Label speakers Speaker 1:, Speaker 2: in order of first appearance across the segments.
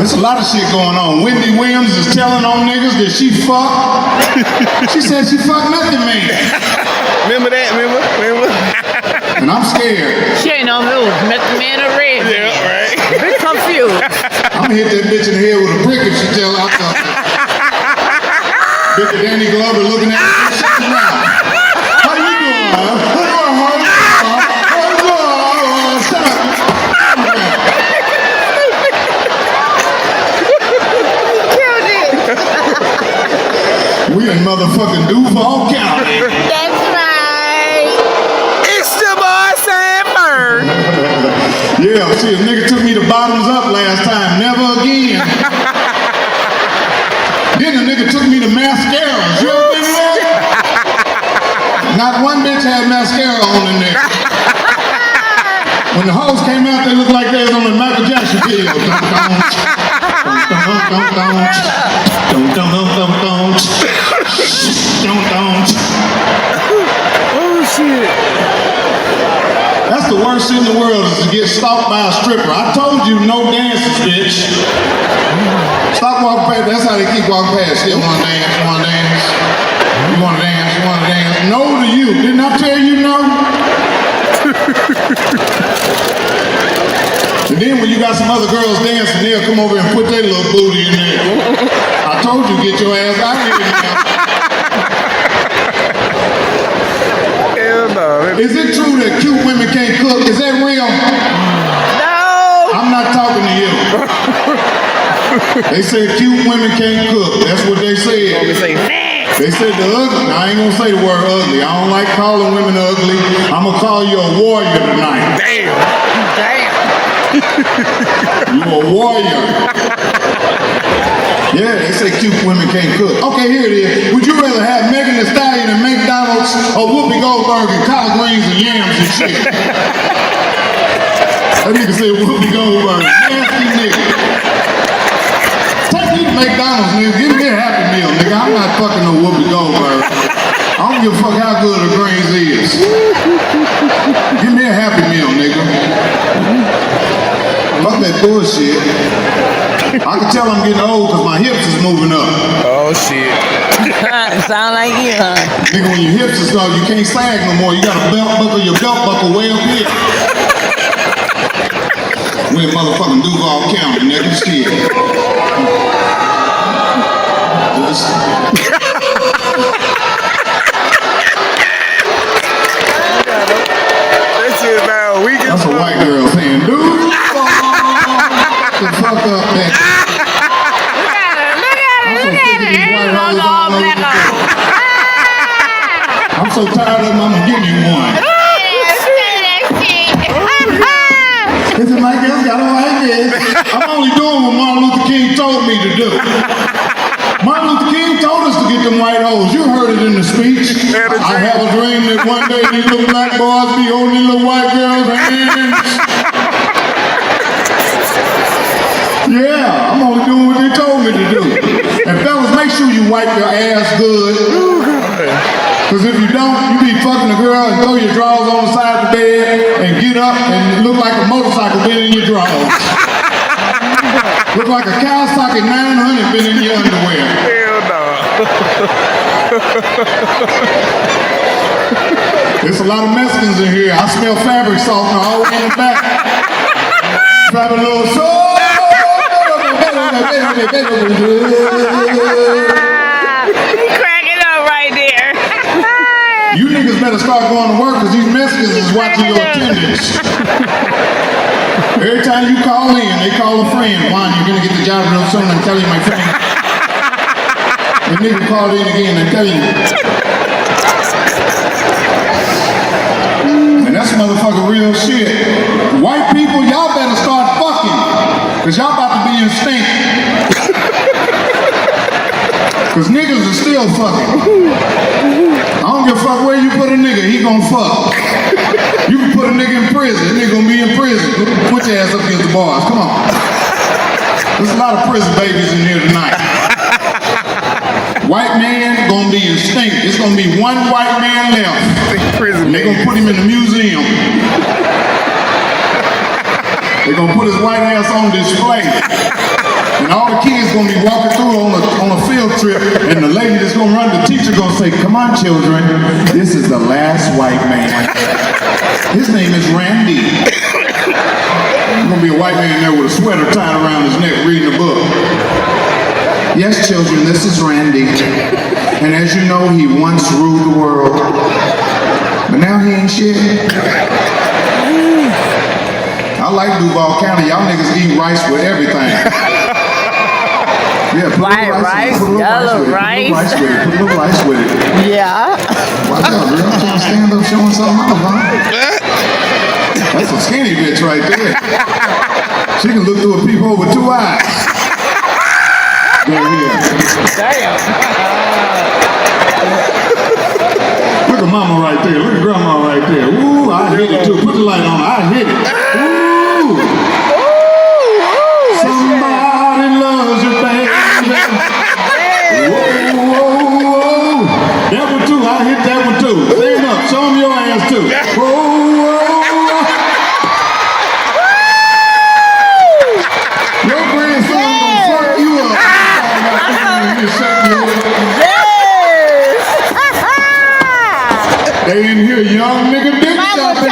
Speaker 1: There's a lot of shit going on. Whitney Williams is telling on niggas that she fucked. She said she fucked nothing, man.
Speaker 2: Remember that? Remember?
Speaker 1: And I'm scared.
Speaker 3: She ain't no move. Met the man a red.
Speaker 2: Yeah, right.
Speaker 3: Bit confused.
Speaker 1: I'm gonna hit that bitch in the head with a brick if she tell out something. Bitch, Danny Glover looking at me. Shut your mouth. How you doing, man? Shut up. We in motherfucking Duval County.
Speaker 3: That's right.
Speaker 2: It's the boy Sanford.
Speaker 1: Yeah, see, a nigga took me to bottoms up last time. Never again. Then a nigga took me to mascaras. You ever been there? Not one bitch had mascara on in there. When the hoes came out, they looked like they was on the Michael Jackson video.
Speaker 2: Oh shit.
Speaker 1: That's the worst shit in the world is to get stalked by a stripper. I told you no dances, bitch. Stop walking past. That's how they keep walking past. You wanna dance, you wanna dance. You wanna dance, you wanna dance. No to you. Didn't I tell you no? And then when you got some other girls dancing, they'll come over and put their little booty in there. I told you, get your ass out of here now.
Speaker 2: Hell no.
Speaker 1: Is it true that cute women can't cook? Is that real?
Speaker 3: No.
Speaker 1: I'm not talking to you. They said cute women can't cook. That's what they said. They said the ugly. Now, I ain't gonna say the word ugly. I don't like calling women ugly. I'm gonna call you a warrior tonight.
Speaker 2: Damn.
Speaker 1: You a warrior. Yeah, they say cute women can't cook. Okay, here it is. Would you rather have Megan Thee Stallion and McDonald's or Whoopi Goldberg and collard greens and yams and shit? That nigga said Whoopi Goldberg. Nasty nigga. Take me to McDonald's, nigga. Give me a Happy Meal, nigga. I'm not fucking no Whoopi Goldberg. I don't give a fuck how good the greens is. Give me a Happy Meal, nigga. Fuck that bullshit. I can tell I'm getting old because my hips is moving up.
Speaker 2: Oh shit.
Speaker 3: Sound like you, huh?
Speaker 1: Nigga, when your hips is up, you can't sag no more. You got a belt buckle, your belt buckle way up here. We in motherfucking Duval County, nigga. Shit. That's a white girl saying, dude, the fuck up, man. I'm so tired of them, I'm gonna give you one. He said, Mike Epps got a white this. I'm only doing what Martin Luther King told me to do. Martin Luther King told us to get them white hoes. You heard it in the speech. I have a dream that one day these little black boys be holding these little white girls' hands. Yeah, I'm only doing what they told me to do. And fellas, make sure you wipe your ass good. Because if you don't, you be fucking a girl and throw your drawers on the side of the bed and get up and look like a motorcycle been in your drawers. Look like a Kawasaki 900 been in your underwear.
Speaker 2: Hell no.
Speaker 1: There's a lot of Mexicans in here. I smell fabric softener all the way in the back. Grab a little soul.
Speaker 3: Cracking up right there.
Speaker 1: You niggas better start going to work because these Mexicans is watching your attendance. Every time you call in, they call a friend. Juan, you're going to get the job real soon. I'm telling you, my friend. The nigga called in again, I'm telling you. And that's motherfucking real shit. White people, y'all better start fucking. Because y'all about to be in stink. Because niggas are still fucking. I don't give a fuck where you put a nigga, he gonna fuck. You can put a nigga in prison, that nigga gonna be in prison. Put your ass up against the bars, come on. There's a lot of prison babies in here tonight. White man gonna be in stink. It's gonna be one white man left. And they gonna put him in the museum. They're gonna put his white ass on display. And all the kids gonna be walking through on a field trip, and the lady that's gonna run, the teacher gonna say, "Come on, children, this is the last white man. His name is Randy." There's gonna be a white man there with a sweater tied around his neck reading a book. "Yes, children, this is Randy. And as you know, he once ruled the world. But now he ain't shit." I like Duval County. Y'all niggas eat rice with everything. Yeah, put
Speaker 3: White rice, yellow rice.
Speaker 1: Put a little rice with it.
Speaker 3: Yeah.
Speaker 1: Watch out, girl. I'm trying to stand up showing something off, huh? That's a skinny bitch right there. She can look through a peephole with 2 eyes. There he is.
Speaker 3: Damn.
Speaker 1: Look at mama right there. Look at grandma right there. Ooh, I hit it too. Put the light on. I hit it. Ooh. Somebody loves you, baby. Whoa, whoa, whoa. That one too. I hit that one too. Stand up. Show them your ass too. Whoa, whoa. Your grandson gonna fuck you up. They in here, young nigga dick shopping.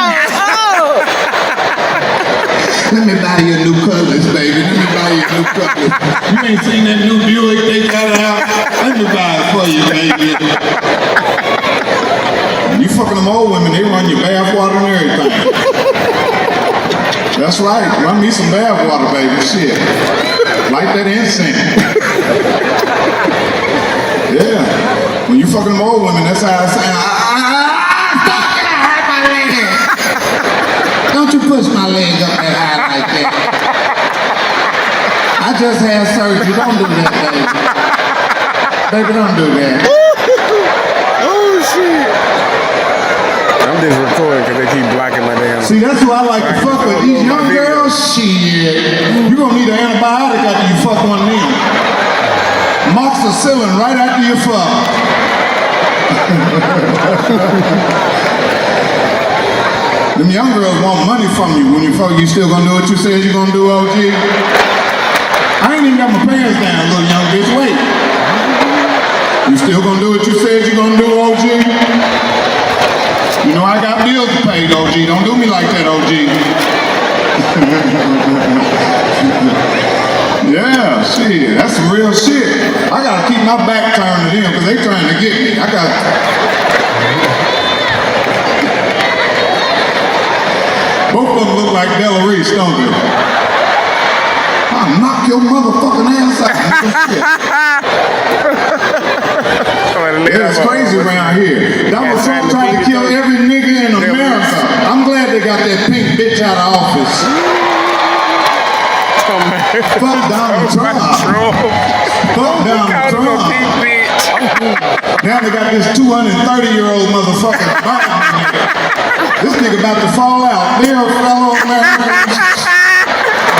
Speaker 1: Let me buy you a new Cutlass, baby. Let me buy you a new Cutlass. You ain't seen that new Buick they got out? Let me buy it for you, baby. You fucking them old women, they run your bath water and everything. That's right. Run me some bath water, baby. Shit. Light that incense. Yeah. When you fucking them old women, that's how I say, "Don't you push my leg up that high like that. I just had surgery. Don't do that, baby. Baby, don't do that."
Speaker 2: Oh shit. I'm just recording because they keep blocking my damn.
Speaker 1: See, that's who I like to fuck with. These young girls, shit. You gonna need an antibiotic after you fuck one of them. Moxicillin right after you fuck. Them young girls want money from you. When you fuck, you still gonna do what you said you gonna do, OG? I ain't even got my pants down, little young bitch. Wait. You still gonna do what you said you gonna do, OG? You know I got bills to pay, OG. Don't do me like that, OG. Yeah, shit. That's some real shit. I gotta keep my back turned to them because they trying to get me. Both of them look like Della Reese, don't they? I'll knock your motherfucking ass out. Yeah, it's crazy around here. Donald Trump tried to kill every nigga in America. I'm glad they got that pink bitch out of office. Fuck Donald Trump. Fuck Donald Trump. Now they got this 230-year-old motherfucker. This nigga about to fall out. Dear fellow Americans,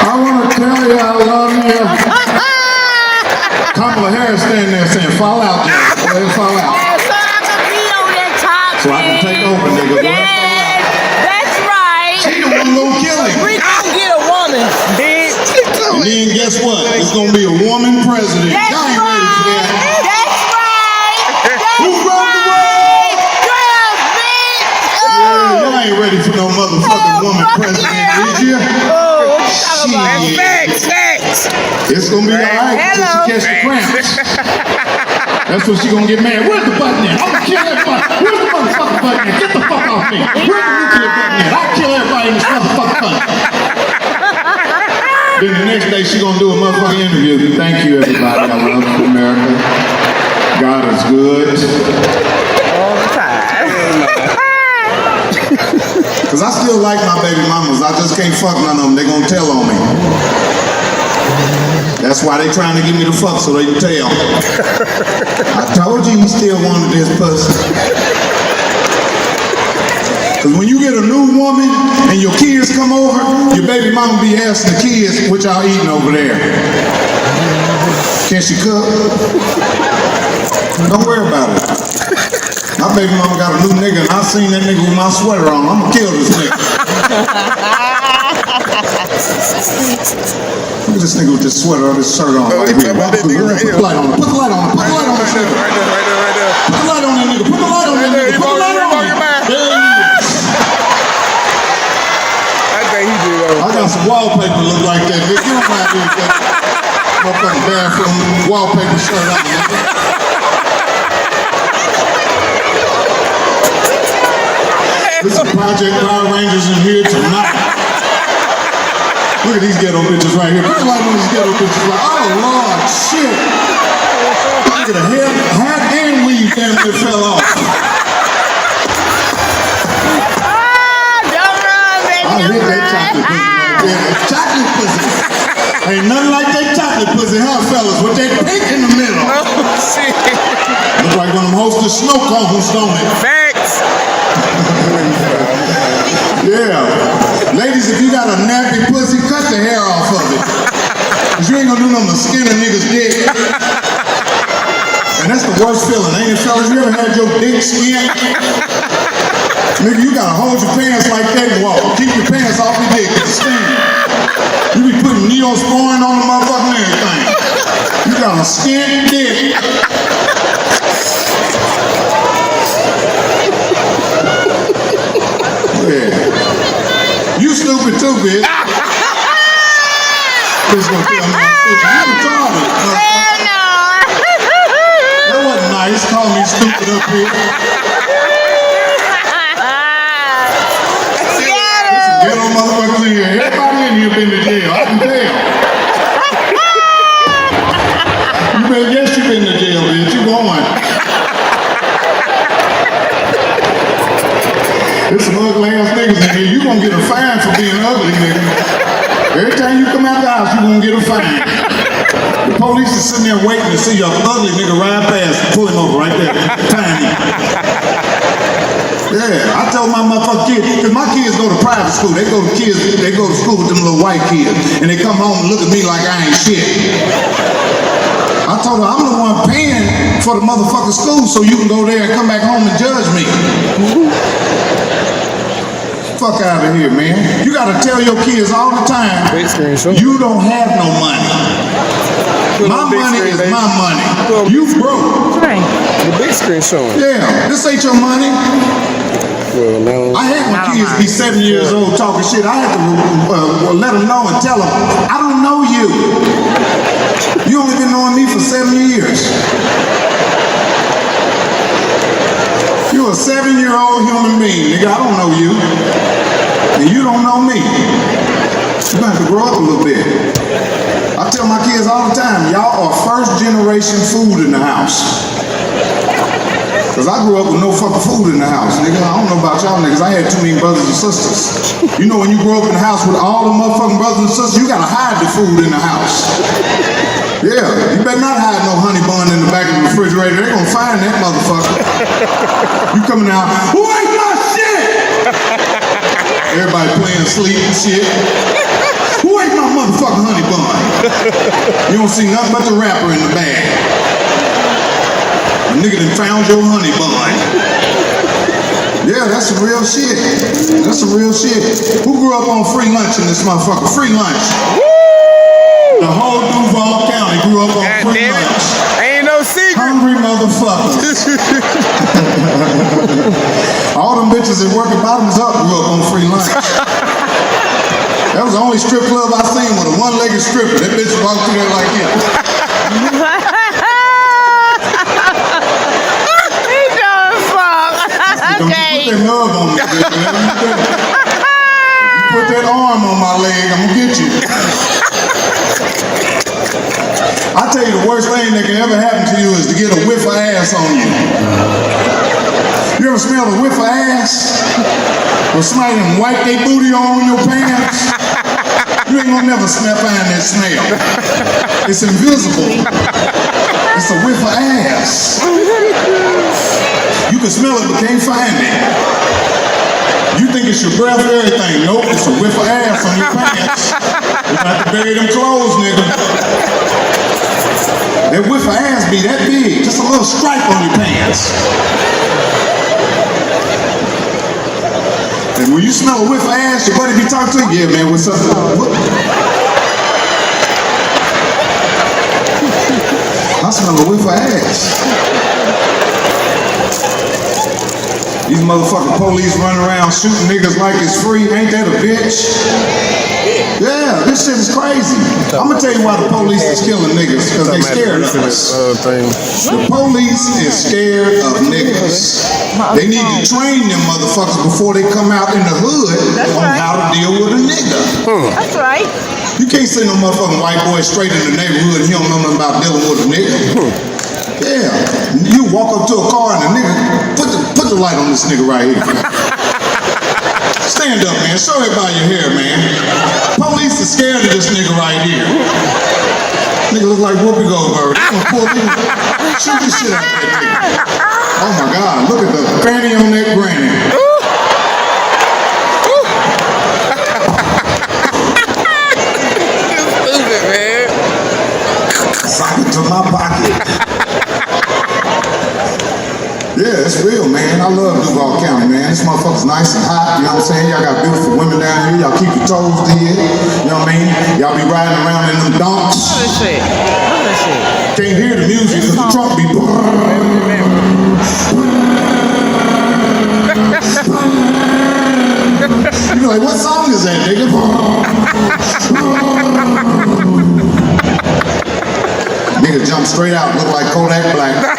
Speaker 1: I want to tell you I love you. Kamala Harris standing there saying, "Fall out, Jim. Go ahead, fall out."
Speaker 3: So I can be on that top.
Speaker 1: So I can take over, nigga. Go ahead,
Speaker 3: Yes, that's right.
Speaker 1: she the one gonna kill him.
Speaker 3: We gonna get a woman, bitch.
Speaker 1: And then guess what? It's gonna be a woman president.
Speaker 3: That's
Speaker 1: Y'all ain't ready for that.
Speaker 3: That's right. That's
Speaker 1: Who run the world?
Speaker 3: Girls, bitch.
Speaker 1: Yeah, y'all ain't ready for no motherfucking woman president, is you?
Speaker 3: Oh, what you talking about?
Speaker 2: Facts.
Speaker 1: It's gonna be alright until she catch the cramps. That's when she gonna get mad. Where's the button at? I'm gonna kill everybody. Where's the motherfucking button at? Get the fuck off me. Where's the nuclear button at? I'll kill everybody in this motherfucking country. Then the next day she gonna do a motherfucking interview. Thank you, everybody. I love America. God is good.
Speaker 3: All the time.
Speaker 1: Cause I still like my baby mamas. I just can't fuck none of them. They gonna tell on me. That's why they trying to get me to fuck so they can tell. I told you he still wanted this pussy. Cause when you get a new woman and your kids come over, your baby mama be asking the kids what y'all eating over there. Can she cook? Don't worry about it. My baby mama got a new nigga and I seen that nigga with my sweater on. I'm gonna kill this nigga. Look at this nigga with this sweater or this shirt on.
Speaker 2: Oh,
Speaker 1: Right
Speaker 2: he
Speaker 1: here.
Speaker 2: talking about
Speaker 1: Walk
Speaker 2: that
Speaker 1: through.
Speaker 2: nigga right
Speaker 1: Put the
Speaker 2: here.
Speaker 1: light on him. Put the light on him. Put the light on this nigga.
Speaker 2: Right there.
Speaker 1: Put the light on that nigga. Put the light on that nigga. Put the light on him. There he is.
Speaker 2: I think he did.
Speaker 1: I got some wallpaper look like that. Nigga. You don't mind doing that. Motherfucking bathroom wallpaper shirt on. Nigga. This is Project Power Rangers in here tonight. Look at these ghetto bitches right here. Put the light on these ghetto bitches. Like, oh Lord, shit. Look at the hair, hat and weave damn near fell off.
Speaker 3: Don't run, baby.
Speaker 1: I hit that chocolate pussy right there. It's chocolate pussy. Ain't nothing like that chocolate pussy, huh, fellas? With that pink in the middle.
Speaker 2: Oh, shit.
Speaker 1: Look like one of them hosted snow cones, don't it?
Speaker 2: Facts.
Speaker 1: Yeah. Ladies, if you got a nappy pussy, cut the hair off of it. Cause you ain't gonna do nothing but skin a nigga's dick. And that's the worst feeling, ain't it, fellas? You ever had your dick skin? Nigga, you gotta hold your pants like that and walk. Keep your pants off your dick, it's skin. You be putting Neosporin on the motherfucking everything. You got a skin dick. Yeah. You stupid too, bitch. Bitch gonna tell me I'm stupid. You retarded.
Speaker 3: Hell no.
Speaker 1: That wasn't nice. Call me stupid up here. Get on motherfuckers in here. Everybody in here been to jail. I can tell. You better guess you been to jail, bitch. You going. There's some ugly ass niggas in here. You gonna get a fine for being ugly, nigga. Every time you come out the house, you gonna get a fine. The police is sitting there waiting to see your ugly nigga ride past and pull him over right there. Tiny. Yeah, I told my motherfucking kids, because my kids go to private school. They go to school with them little white kids. And they come home and look at me like I ain't shit. I told her, I'm the one paying for the motherfucking school so you can go there and come back home and judge me. Fuck out of here, man. You gotta tell your kids all the time,
Speaker 2: Big screen show.
Speaker 1: you don't have no money. My money is my money. You broke.
Speaker 2: The big screen showing.
Speaker 1: Yeah, this ain't your money.
Speaker 2: Well, now.
Speaker 1: I hate when kids be 7 years old talking shit. I have to let them know and tell them, I don't know you. You only been knowing me for 7 years. You're a 7-year-old human being, nigga. I don't know you. And you don't know me. You're gonna have to grow up a little bit. I tell my kids all the time, y'all are first generation food in the house. Cause I grew up with no fucking food in the house, nigga. I don't know about y'all niggas. I had too many brothers and sisters. You know when you grow up in the house with all the motherfucking brothers and sisters, you gotta hide the food in the house. Yeah, you better not hide no honey bun in the back of the refrigerator. They're gonna find that motherfucker. You coming out, who ate my shit? Everybody playing sleep and shit. Who ate my motherfucking honey bun? You don't see nothing but the wrapper in the bag. A nigga done found your honey bun. Yeah, that's some real shit. That's some real shit. Who grew up on free lunch in this motherfucker? Free lunch. The whole Duval County grew up on
Speaker 2: God
Speaker 1: free
Speaker 2: damn it.
Speaker 1: lunch.
Speaker 2: Ain't no secret.
Speaker 1: Hungry motherfuckers. All them bitches that work at Bottoms Up grew up on free lunch. That was the only strip club I seen with a one-legged stripper. That bitch walked through there like this.
Speaker 3: Okay.
Speaker 1: Put that nub on me, bitch. You put that arm on my leg, I'm gonna get you. I tell you, the worst thing that can ever happen to you is to get a whiff of ass on you. You ever smell a whiff of ass? Or somebody done wipe their booty on your pants? You ain't gonna never find that smell. It's invisible. It's a whiff of ass. You can smell it but can't find it. You think it's your breath or everything. Nope, it's a whiff of ass on your pants. You got to bury them clothes, nigga. That whiff of ass be that big. Just a little stripe on your pants. And when you smell a whiff of ass, your buddy be talking to you, yeah, man, what's up? What? I smell a whiff of ass. These motherfucking police running around shooting niggas like it's free. Ain't that a bitch? Yeah, this shit is crazy. I'm gonna tell you why the police is killing niggas, because they scared of us. The police is scared of niggas. They need to train them motherfuckers before they come out in the hood on how to deal with a nigga.
Speaker 3: That's right.
Speaker 1: You can't send no motherfucking white boy straight in the neighborhood and he don't know nothing about dealing with a nigga. Yeah, you walk up to a car and a nigga, put the light on this nigga right here. Stand up, man. Show everybody your hair, man. Police is scared of this nigga right here. Nigga look like Whoopi Goldberg. They gonna pull me. Shoot the shit out of that nigga. Oh my God, look at the fanny on that granny.
Speaker 2: Stupid, man.
Speaker 1: Sock it to my pocket. Yeah, it's real, man. I love Duval County, man. This motherfucker's nice and hot, you know what I'm saying? Y'all got beautiful women down here. Y'all keep your toes in, you know what I mean? Y'all be riding around in them donks.
Speaker 3: Look at shit. Look at shit.
Speaker 1: Can't hear the music because the trunk be You know, like, what song is that, nigga? Nigga jump straight out, look like Kodak Black.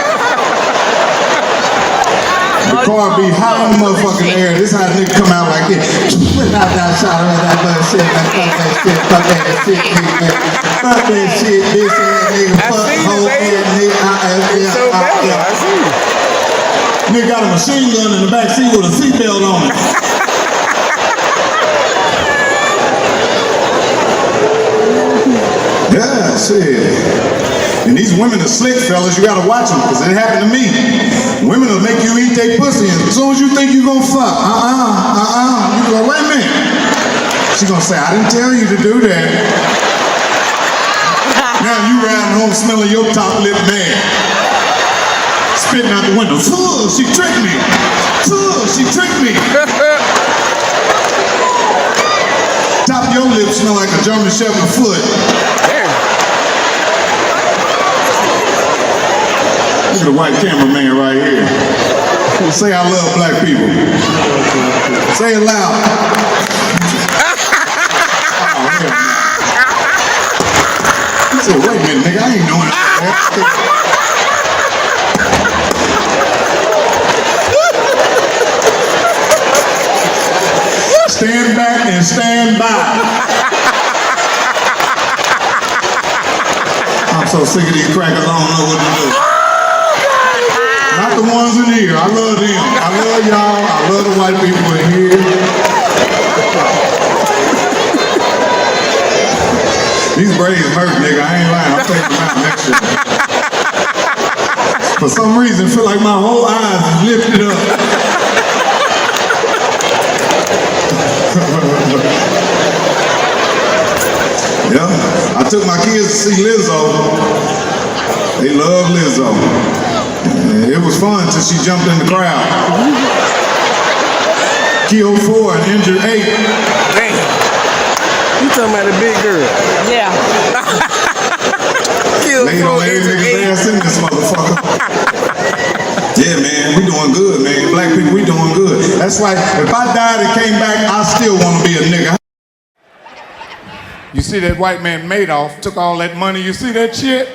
Speaker 1: The car be high in the motherfucking air. This how nigga come out like this. Put out that shot of that bullshit, man. Fuck that shit, fuck that shit, nigga. Fuck that shit, bitch ass nigga. Fuck hoe ass nigga. Nigga got a machine gun in the back seat with a seatbelt on it. Yeah, shit. And these women are slick, fellas. You gotta watch them, because it happened to me. Women will make you eat their pussy, and as soon as you think you gonna fuck, you go, wait a minute. She gonna say, I didn't tell you to do that. Now you riding home smelling your top lip bad. Spitting out the window. Fuh, she tricked me. Fuh, she tricked me. Top of your lips smell like a German Shepherd foot. Look at the white cameraman right here. Say I love black people. Say it loud. Oh, man. He said, wait a minute, nigga, I ain't doing that. Stand back and stand by. I'm so sick of these crackers, I don't know what to do. Not the ones in here. I love them. I love y'all. I love the white people in here. These braids hurt, nigga. I ain't lying. I'll take them out next year. For some reason, I feel like my whole eyes is lifted up. Yeah. I took my kids to see Lizzo. They love Lizzo. It was fun till she jumped in the crowd. Killed 4 and injured 8.
Speaker 2: Damn. You talking about a big girl?
Speaker 3: Yeah.
Speaker 1: Laid on every nigga's ass in this motherfucker. Yeah, man, we doing good, man. Black people, we doing good. That's like, if I died and came back, I still want to be a nigga. You see that white man Madoff took all that money. You see that shit?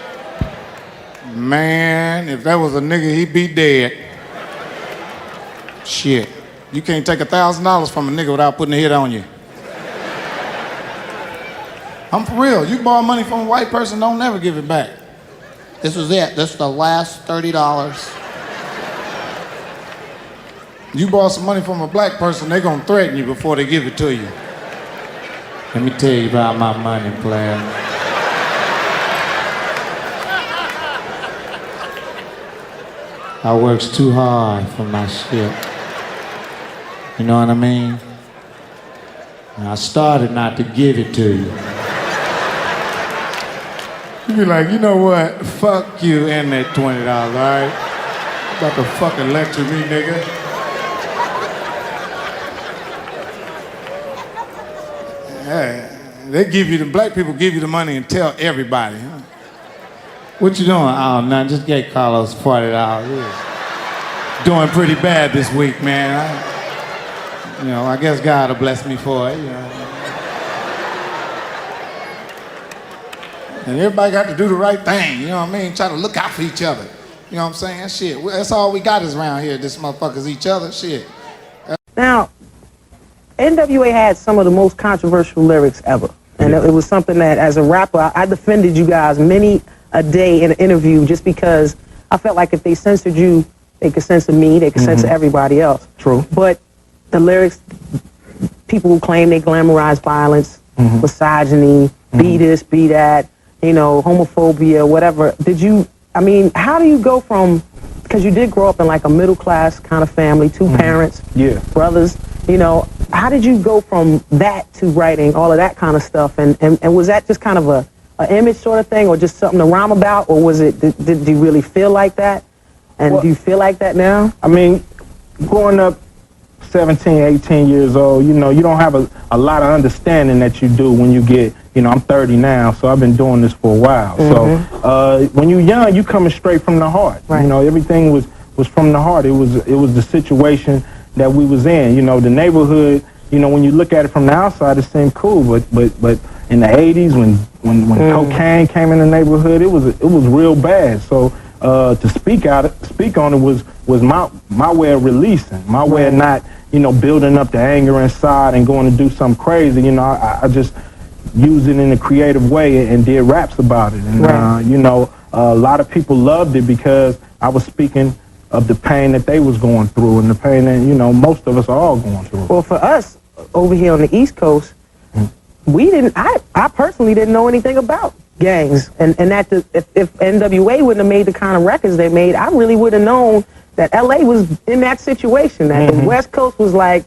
Speaker 1: Man, if that was a nigga, he'd be dead. Shit. You can't take $1,000 from a nigga without putting a hit on you. I'm for real. You borrow money from a white person, don't never give it back. This was it. This is the last $30. You borrow some money from a black person, they're gonna threaten you before they give it to you. Let me tell you about my money, player. I works too hard for my shit. You know what I mean? And I started not to give it to you. You be like, you know what? Fuck you and that $20, all right? You about to fucking lecture me, nigga. They give you the black people give you the money and tell everybody. Huh? What you doing? Oh, nothing. Just get Carlos $40. Doing pretty bad this week, man. I guess God will bless me for it. And everybody got to do the right thing. You know what I mean? Try to look out for each other. You know what I'm saying? Shit. That's all we got is around here. This motherfuckers each other. Shit.
Speaker 4: Now, NWA had some of the most controversial lyrics ever. And it was something that, as a rapper, I defended you guys many a day in an interview just because I felt like if they censored you, they could censor me, they could censor everybody else.
Speaker 2: True.
Speaker 4: But the lyrics, people who claim they glamorize violence, misogyny, be this, be that, homophobia, whatever. How do you go from, because you did grow up in like a middle class kind of family, two parents, brothers, how did you go from that to writing all of that kind of stuff? And was that just kind of an image sort of thing, or just something to rhyme about, or was it, did you really feel like that? And do you feel like that now?
Speaker 5: I mean, growing up 17, 18 years old, you don't have a lot of understanding that you do when you get, I'm 30 now, so I've been doing this for a while. So when you're young, you coming straight from the heart.
Speaker 4: Right.
Speaker 5: Everything was from the heart. It was the situation that we was in. The neighborhood, when you look at it from the outside, it seemed cool, but in the 80s when cocaine came in the neighborhood, it was real bad. So to speak on it was my way of releasing, my way of not, building up the anger inside and going to do something crazy. I just used it in a creative way and did raps about it. And, a lot of people loved it because I was speaking of the pain that they was going through and the pain that, most of us are all going through.
Speaker 4: Well, for us over here on the East Coast, I personally didn't know anything about gangs. And that if NWA wouldn't have made the kind of records they made, I really would have known that LA was in that situation, that the West Coast was like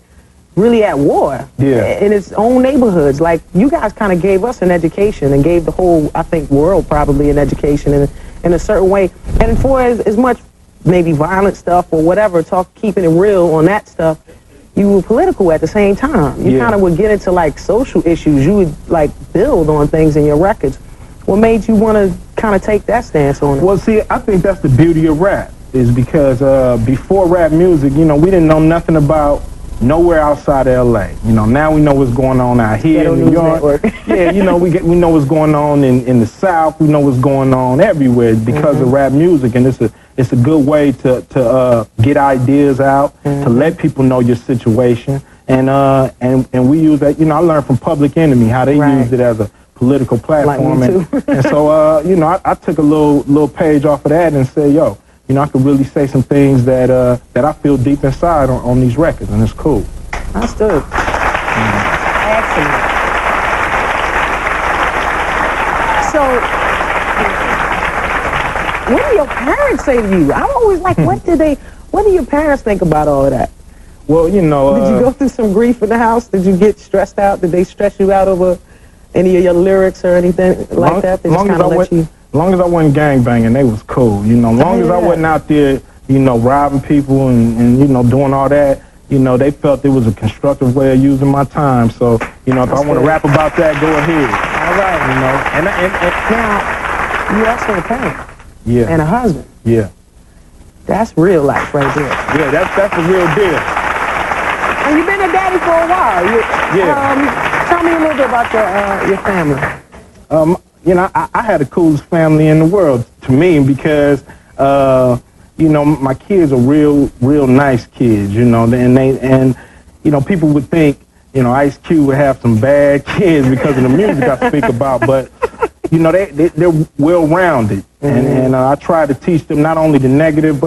Speaker 4: really at war in its own neighborhoods. Like, you guys kind of gave us an education and gave the whole, I think, world probably an education in a certain way. And for as much maybe violent stuff or whatever, keeping it real on that stuff, you were political at the same time. You kind of would get into like social issues. You would like build on things in your records. What made you want to kind of take that stance on it?
Speaker 5: Well, see, I think that's the beauty of rap, is because before rap music, we didn't know nothing about nowhere outside of LA. Now we know what's going on out here in New York. We know what's going on in the South. We know what's going on everywhere because of rap music, and it's a good way to get ideas out, to let people know your situation, and we use that. I learned from Public Enemy how they used it as a political platform,
Speaker 4: like me too.
Speaker 5: and so I took a little page off of that and said, I could really say some things that I feel deep inside on these records, and it's cool.
Speaker 4: Understood. Excellent. So, what do your parents say to you? I'm always like, what do your parents think about all of that?
Speaker 5: Well,
Speaker 4: did you go through some grief in the house? Did you get stressed out? Did they stress you out over any of your lyrics or anything like that? They just kind of let you...
Speaker 5: As long as I wasn't gangbanging, they was cool. As long as I wasn't out there, robbing people and doing all that, they felt it was a constructive way of using my time. So, if I want to rap about that, go ahead.
Speaker 4: All right.
Speaker 5: And
Speaker 4: now, you also a parent.
Speaker 5: Yeah.
Speaker 4: And a husband.
Speaker 5: Yeah.
Speaker 4: That's real life right there.
Speaker 5: Yeah, that's the real deal.
Speaker 4: And you've been a daddy for a while. Tell me a little bit about your family.
Speaker 5: I had the coolest family in the world to me because, my kids are real nice kids, and people would think, Ice Cube would have some bad kids because of the music I speak about, but, they're well-rounded, and I try to teach them not only the negative,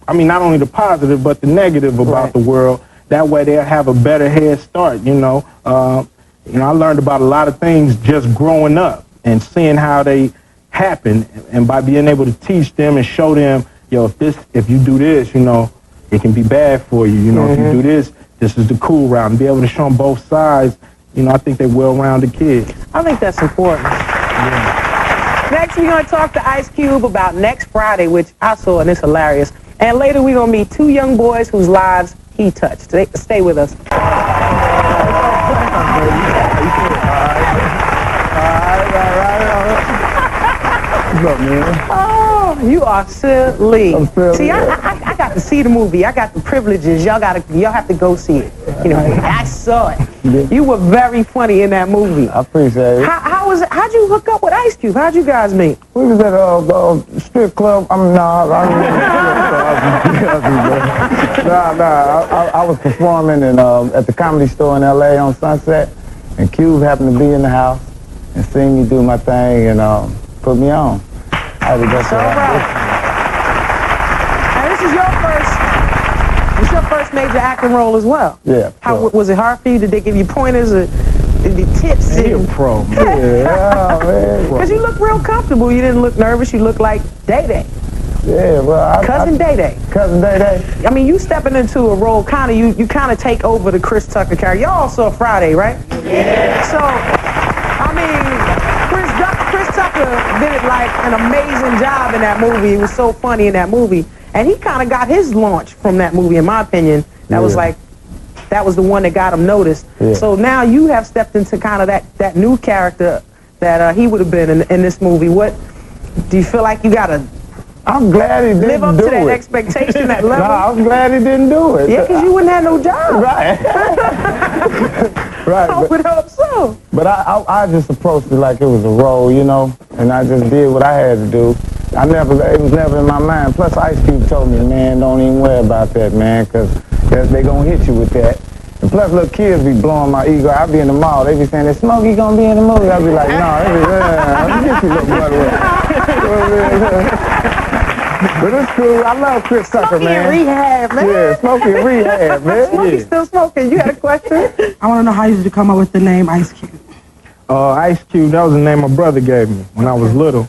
Speaker 5: not only the positive, but the negative about the world. That way they'll have a better head start, I learned about a lot of things just growing up and seeing how they happen, and by being able to teach them and show them, if you do this, it can be bad for you. If you do this, this is the cool route, and be able to show them both sides. I think they're well-rounded kids.
Speaker 4: I think that's important. Yeah. Next, we're going to talk to Ice Cube about next Friday, which I saw, and it's hilarious. And later, we're going to meet two young boys whose lives he touched. Stay with us.
Speaker 6: What's up, man?
Speaker 4: Oh, you are silly.
Speaker 6: I'm silly.
Speaker 4: See, I got to see the movie. I got the privileges. Y'all have to go see it. You know, I saw it. You were very funny in that movie.
Speaker 6: I appreciate it.
Speaker 4: How was it? How'd you hook up with Ice Cube? How'd you guys meet?
Speaker 6: We was at a strip club. I was performing at the Comedy Store in L.A. on Sunset, and Cube happened to be in the house and seen me do my thing and put me on. I had to go
Speaker 4: So right. Now, this is your first major acting role as well.
Speaker 6: Yeah.
Speaker 4: How was it hard for you? Did they give you pointers or did you tips?
Speaker 5: He a pro, man.
Speaker 6: Yeah, man.
Speaker 4: Because you look real comfortable. You didn't look nervous. You look like Day Day.
Speaker 6: Yeah, well,
Speaker 4: Cousin Day Day.
Speaker 6: Cousin Day Day.
Speaker 4: I mean, you stepping into a role, you kind of take over the Chris Tucker character. Y'all all saw Friday, right? Yeah. So, I mean, Chris Tucker did it like an amazing job in that movie. It was so funny in that movie. And he kind of got his launch from that movie, in my opinion. That was the one that got him noticed.
Speaker 6: Yeah.
Speaker 4: So now you have stepped into kind of that new character that he would have been in this movie. What, do you feel like you got to
Speaker 6: I'm glad he didn't
Speaker 4: live up
Speaker 6: do
Speaker 4: to that
Speaker 6: it.
Speaker 4: expectation, that level?
Speaker 6: No, I'm glad he didn't do it.
Speaker 4: Yeah, because you wouldn't have no job.
Speaker 6: Right. Right.
Speaker 4: I would hope so.
Speaker 6: But I just approached it like it was a role, you know, and I just did what I had to do. It was never in my mind. Plus, Ice Cube told me, man, don't even worry about that, man, because they going to hit you with that. And plus, little kids be blowing my ego. I be in the mall. They be saying, is Smokey going to be in the movie? I be like, no. Get your little brother. But it's cool. I love Chris Tucker,
Speaker 4: Smokey
Speaker 6: man.
Speaker 4: in rehab, man.
Speaker 6: Yeah, Smokey in rehab, man.
Speaker 4: Smokey's still smoking. You had a question?
Speaker 7: I want to know how you did you come up with the name Ice Cube?
Speaker 5: Ice Cube, that was the name my brother gave me when I was little.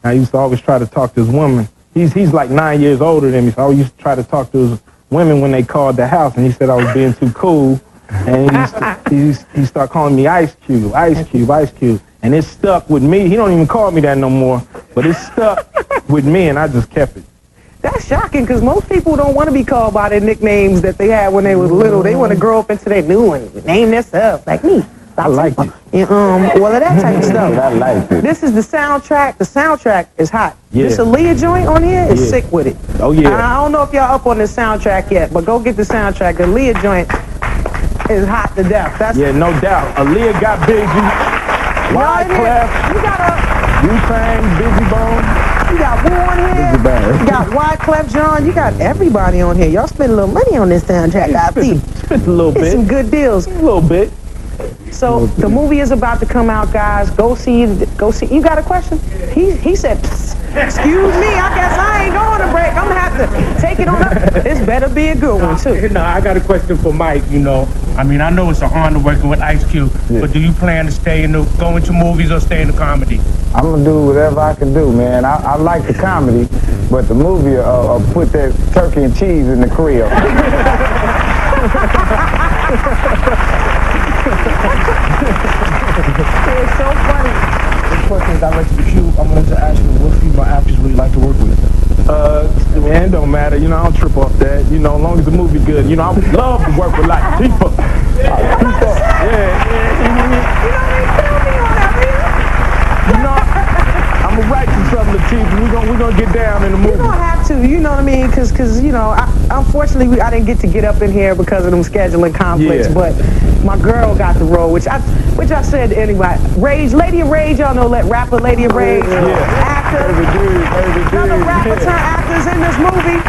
Speaker 5: I used to always try to talk to his women. He's like 9 years older than me, so I always used to try to talk to his women when they called the house, and he said I was being too cool. And he started calling me Ice Cube, Ice Cube, Ice Cube. And it stuck with me. He don't even call me that no more, but it stuck with me, and I just kept it.
Speaker 4: That's shocking, because most people don't want to be called by their nicknames that they had when they was little. They want to grow up into their new one, name themselves, like me.
Speaker 6: I like it.
Speaker 4: Well, that type of stuff.
Speaker 6: I like it.
Speaker 4: This is the soundtrack. The soundtrack is hot.
Speaker 5: Yeah.
Speaker 4: This Aaliyah joint on here is sick with it.
Speaker 5: Oh, yeah.
Speaker 4: I don't know if y'all up on the soundtrack yet, but go get the soundtrack. The Aaliyah joint is hot to death.
Speaker 5: Yeah, no doubt. Aaliyah got Biggie. Wyclef,
Speaker 4: you got
Speaker 5: Wu-Tang, Bizzy Bone.
Speaker 4: You got Wu on here. You got Wyclef John. You got everybody on here. Y'all spend a little money on this soundtrack. I see.
Speaker 5: Spent a little bit.
Speaker 4: Some good deals.
Speaker 5: A little bit.
Speaker 4: So the movie is about to come out, guys. Go see. You got a question? He said, excuse me, I guess I ain't going to break. I'm going to have to take it on up. This better be a good one, too.
Speaker 8: No, I got a question for Mike, you know. I mean, I know it's an honor working with Ice Cube, but do you plan to go into movies or stay in the comedy?
Speaker 6: I'm going to do whatever I can do, man. I like the comedy, but the movie put that turkey and cheese in the crib.
Speaker 4: It's so funny.
Speaker 8: This question is directed to you. I wanted to ask you, what female actors would you like to work with?
Speaker 5: Man, it don't matter. You know, I don't trip off that. You know, as long as the movie good. You know, I would love to work with like Tifa. You know, I'm gonna write you something, Latifah. We're gonna get down in the movie.
Speaker 4: You don't have to, you know what I mean? Because you know, unfortunately, I didn't get up in here because of them scheduling conflicts.
Speaker 5: Yeah.
Speaker 4: But my girl got the role, which I said anyway. Lady of Rage, y'all know, rapper Lady of Rage, actor, another rapper turn actors in this movie,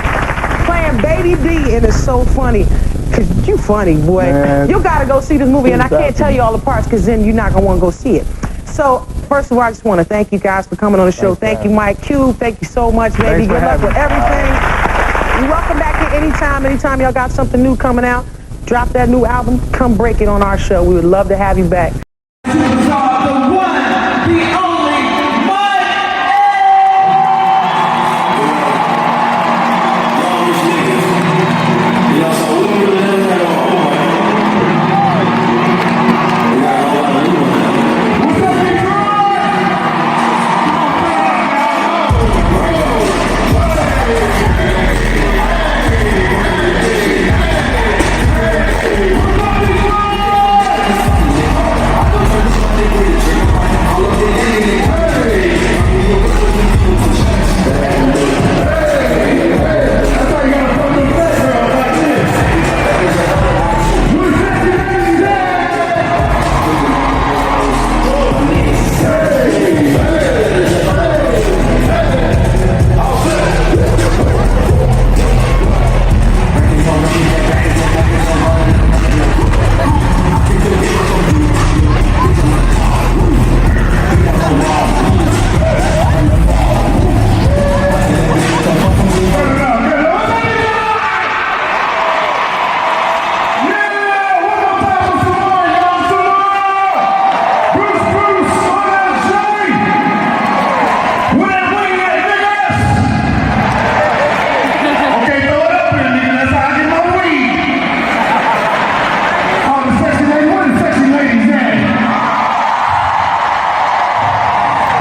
Speaker 4: playing Baby D, and it's so funny. Cause you funny, boy.
Speaker 6: Man.
Speaker 4: You gotta go see this movie, and I can't tell you all the parts, cause then you're not gonna want to go see it. So, first of all, I just want to thank you guys for coming on the show. Thank you, Mike Cube. Thank you so much, baby. Good luck with everything. You're welcome back here anytime. Anytime y'all got something new coming out, drop that new album, come break it on our show. We would love to have you back.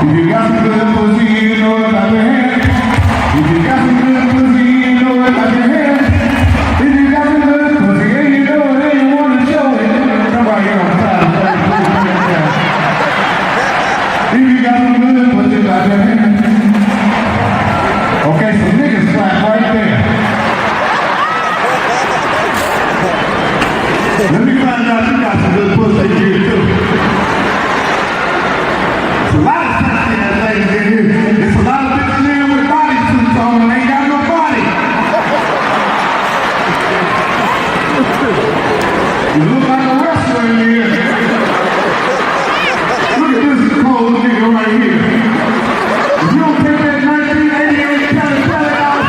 Speaker 1: If you got some good pussy, you know it like your hand. If you got some good pussy, you know it like your hand. If you got some good pussy, and you know it, and you want to show it. Nobody here on time. If you got some good pussy, like your hand. Okay, so niggas clap right there. Let me find out you got some good pussy here too. It's a lot of sexy ass ladies in here. There's a lot of bitches in here with body suits on and ain't got no body. You look like a wrestler in here. Look at this cold nigga right here. If you don't take that 1988 Kelly out,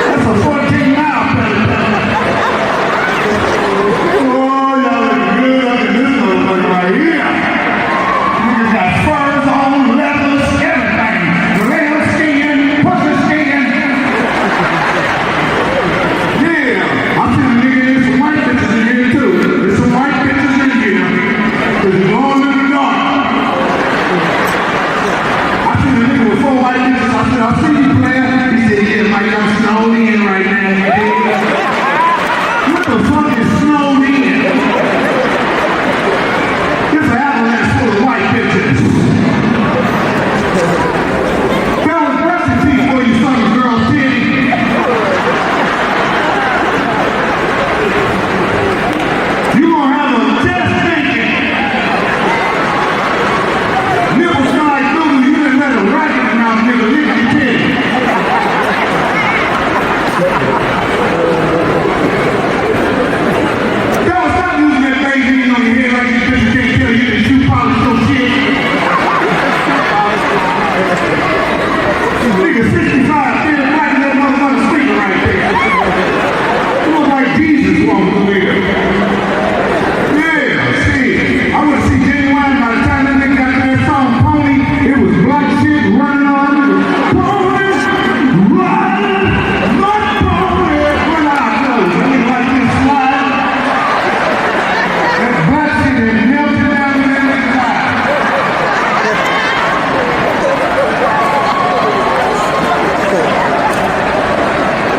Speaker 1: that's a 14-mile Kelly. Oh, y'all look good up in this motherfucker right here. Niggas got furs on, leathers, everything. Rail skin, pussy skin. Yeah, I'm seeing a nigga in some white bitches in here too. There's some white bitches in here. Cause it's long in the dark. I seen a nigga with 4 white bitches. I said, I see you player. He said, yeah, Mike, I'm snowed in right now. What the fuck is snowed in? It's an avalanche full of white bitches. Fellas, brush your teeth before you suck a girl's titty. You gonna have a chest thinking. Nipples smell like doo-doo. You didn't let a racket in your mouth, nigga. Lick your titty. Fellas, stop using that baby on your head like these bitches can't tell you that you polish your shit. Nigga 65, still right in that motherfucker sleeping right there. You look like Jesus walking through here. Yeah, see, I would've seen Genuine by the time that nigga got to that song Pony. It was black shit running on it. Pony, run, my pony. Run out, no, that nigga like this slide. That black shit is melting down in that nigga's eye.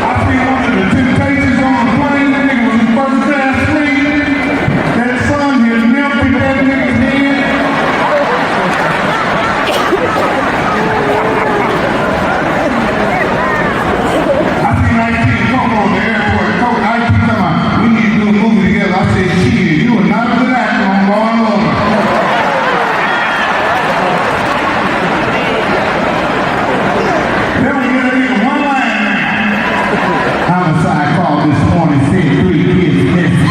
Speaker 1: I seen one of the Temptations on the plane. That nigga was in first class sleep. That sun had melted that nigga's head. I seen Ike and Coco on the airport. Coco, Ike talking about, we need to do a movie together. I said, shit, you are not a good actor on Law and Order. They don't get a nigga one line now. Homicide call this morning, said 3 kids missing.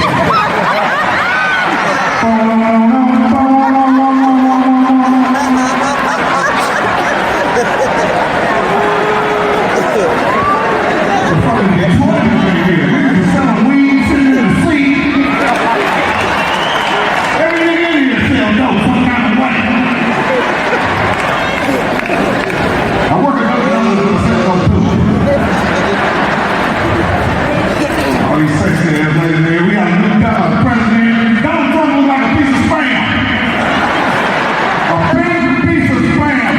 Speaker 1: Fucking Detroit in here. Niggas selling weed, sitting in the seat. Every nigga in here sell dope some kind of way. I work at other numbers that sell dope too. All these sexy ass ladies there. We got a new president. Donald Trump looks like a piece of spam. A big piece of spam.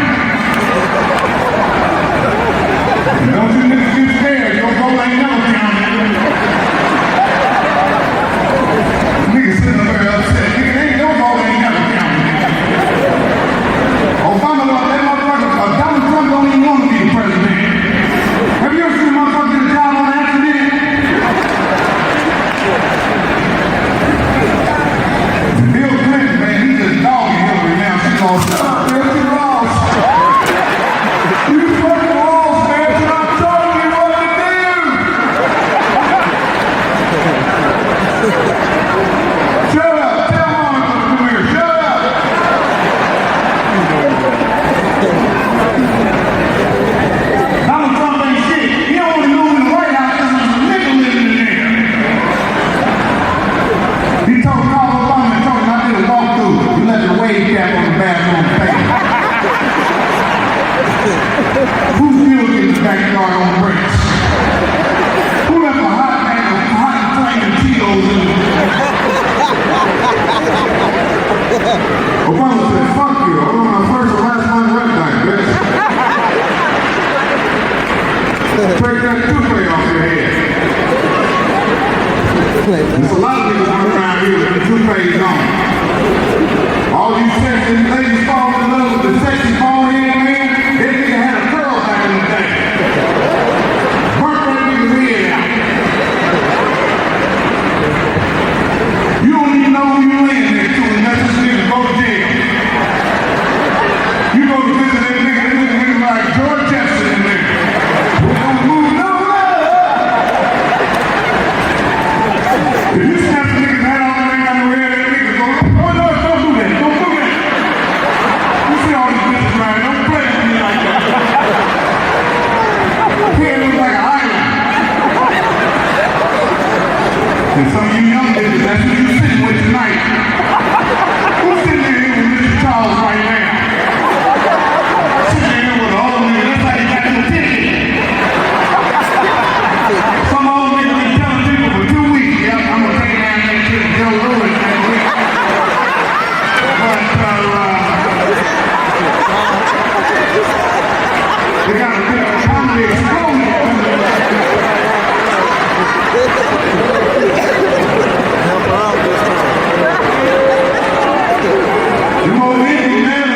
Speaker 1: And don't you niggas get scared. Your vote ain't never counted. Niggas sitting up there upset. Nigga, ain't your vote ain't never counted. Obama lost that motherfucker. Donald Trump don't even want to be the president. Have you ever seen a motherfucker get a job on accident? Bill Clinton, man, he's just dogging Hillary now. She's gonna shut up, man. She lost. You fucking lost, man. You're not telling me what to do. Shut up. Tell Mom to come here. Shut up. Donald Trump ain't shit. He only moved in the White House because there's a nigga living in there. He told Carl Obama and told him I did a walkthrough. You left the wave cap on the bathroom table. Who still in the backyard on bricks? Who left a hot bag of hot and flaming Cheetos in the cut the toothpaste off your head. There's a lot of niggas walking around here with the toothpaste on. All you sexy ladies fall in love with the sexy bald head man. That nigga had a curl back in the day. Burnt that nigga's head out. You don't even know who you laying next to unless this nigga go to jail. You go to visit that nigga like George Jefferson and nigga. We're gonna move no love. If you snap the nigga's head off and ain't got no hair, that nigga go, oh no, don't do that, don't do that. You see all these bitches around, don't play with me like that. Head looks like an island. And some of you young niggas, that's what you sitting with tonight. Who's sitting here with Mr. Charles right now? Sitting here with an old nigga, that's like he got no ticket. Some old nigga been telling people for 2 weeks, yep, I'm gonna take down that shit to Joe Louis next week. But, they got a big comedy explosion. You know, man,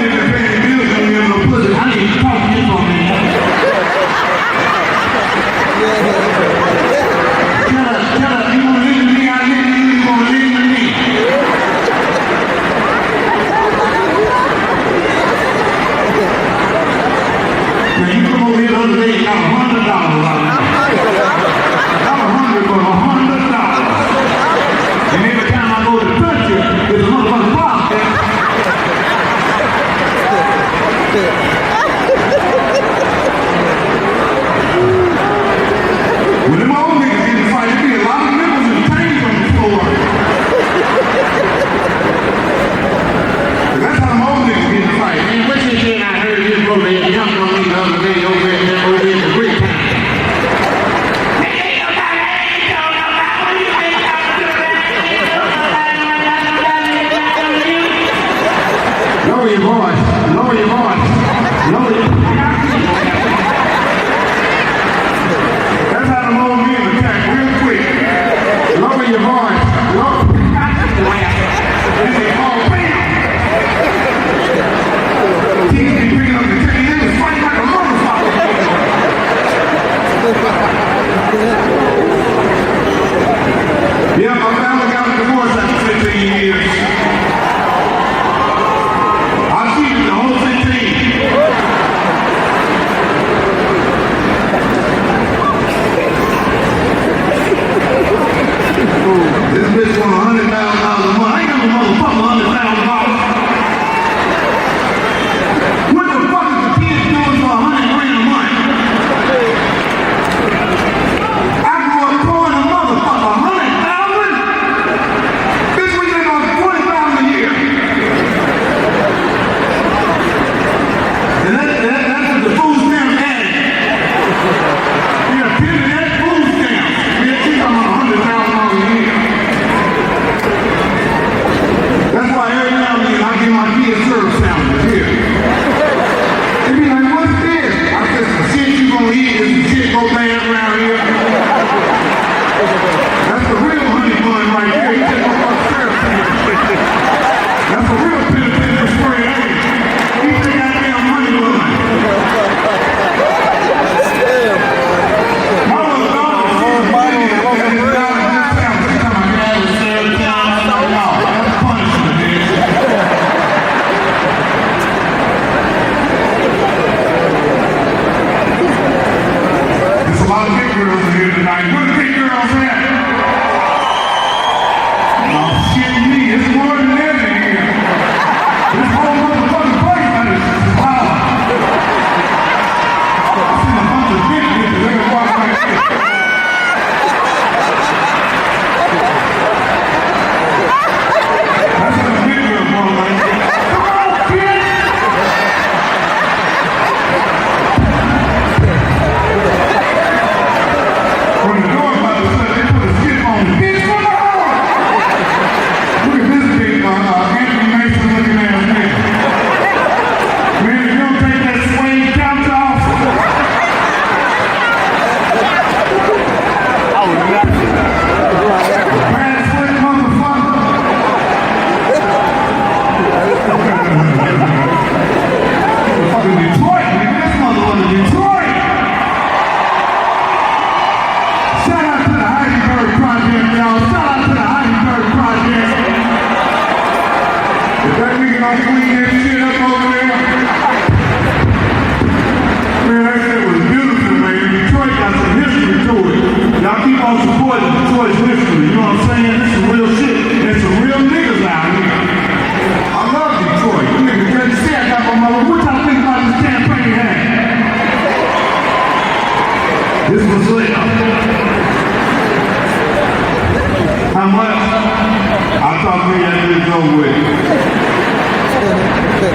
Speaker 1: talk to me after it's over with.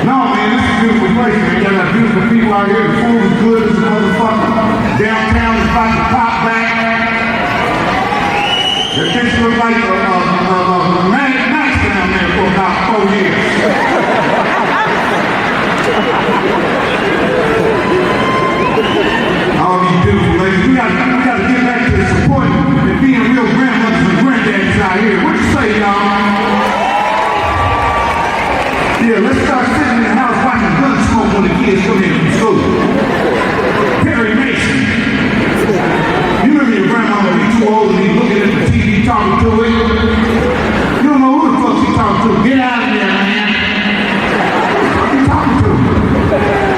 Speaker 1: No, man, this is a beautiful place, man. You got beautiful people out here. The food is good as a motherfucker. Downtown is about to pop back. The place looks like a manic night down there for about 4 years. All these beautiful ladies. We gotta get back to the support and being real grandmothers and granddaddies out here. What you say, y'all? Yeah, let's start sitting in the house watching gun smoke when the kids come in from school. Perry Mason. You remember your grandmama be too old and be looking at the TV talking to it? You don't know who the fuck she talking to. Get out of here, man. What are you talking to?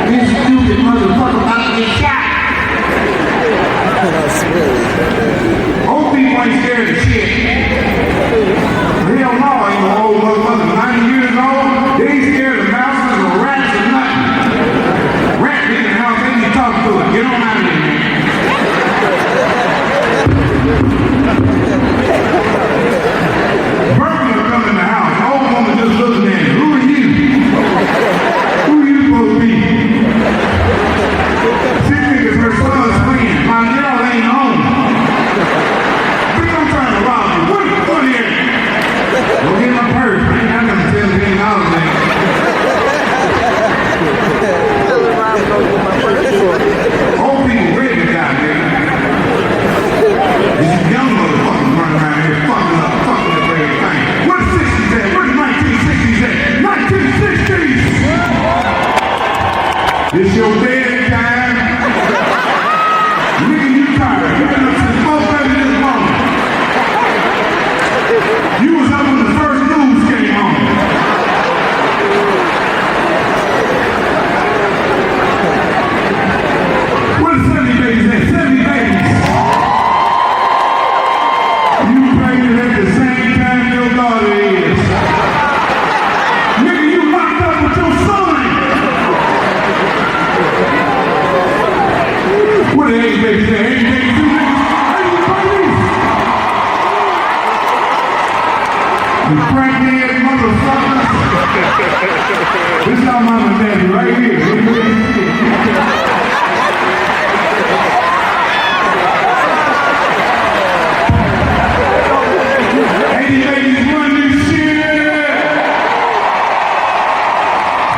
Speaker 1: This stupid motherfucker about to get shot. Old people ain't scared of shit. Hell no, ain't no old motherfucker 90 years old. They ain't scared of mouses or rats or nothing. Rat in the house, they ain't talking to it. Get on out of here, man. Burglar come in the house. The old woman just looking at him. Who are you? Who are you supposed to be? She thinks her son's friend. My girl ain't home. Bitch, I'm trying to rob you. What here? Go get my purse. I ain't got nothing to $17, man. Old people ready to die, man. These young motherfuckers running around here fucking up everything. Where the 60s at? Where the 1960s at? 1960s! This your bedtime? Nigga, you tired. You been up since 4:30 this morning. You was up when the first news came on. Where the 70 babies at? 70 babies. You pregnant at the same time your daughter is. Nigga, you locked up with your son. What the 80 babies at? 80 babies, 2 niggas? 80 babies. You crackhead motherfuckers. This is our mama and daddy right here. Look at this shit. 80 babies run this shit.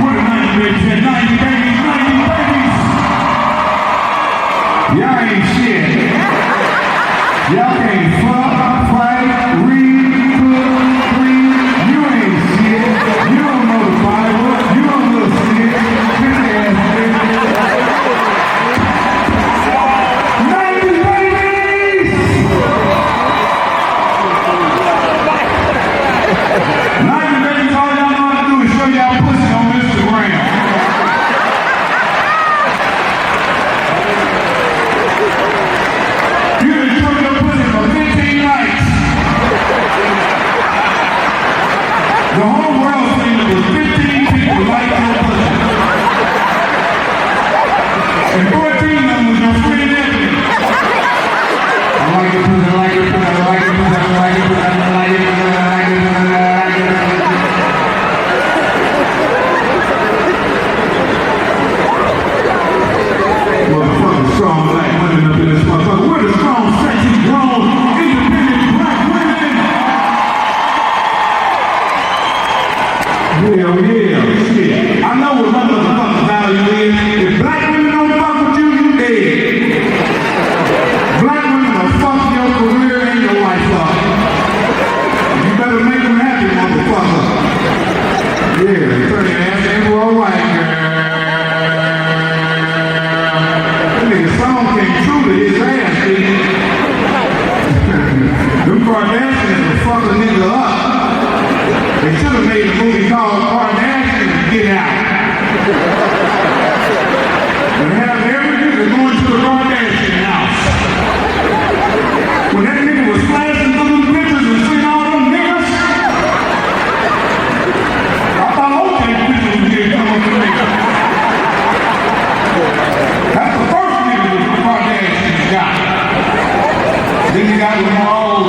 Speaker 1: What the 90 babies at? 90 babies, 90 babies. Y'all ain't shit. Y'all can't fuck, fight, read, cook, clean. You ain't shit. You don't know the Bible. You don't know shit. This ass shit. 90 babies! 90 babies, all y'all know how to do is show y'all pussy on Instagram. You done showed your pussy for 15 likes. The whole world seen it was 15 people like your pussy. And 14 of them was your friend Ebony. I like your pussy, I like your pussy, I like your pussy, I like your pussy, I like your pussy, I like your pussy, I like your pussy, I like your pussy. Motherfucking strong black women up in this motherfucker. We're the strong, sexy, grown, independent black women. Hell yeah, shit. I know what my motherfucking value is. If black women don't fuck with you, you dead. Black women will fuck your career and your life up. You better make them happy, motherfucker. Yeah, turn your ass into a white girl. That nigga song came true to his ass, didn't it? Them Kardashians will fuck a nigga up. They should have made a movie called Kardashians Get Out. And have every nigga going to the Kardashian house. When that nigga was flashing through them pictures and seeing all them niggas, I thought all them pictures was getting come up to me. That's the first nigga that the Kardashians got. Then you got them all.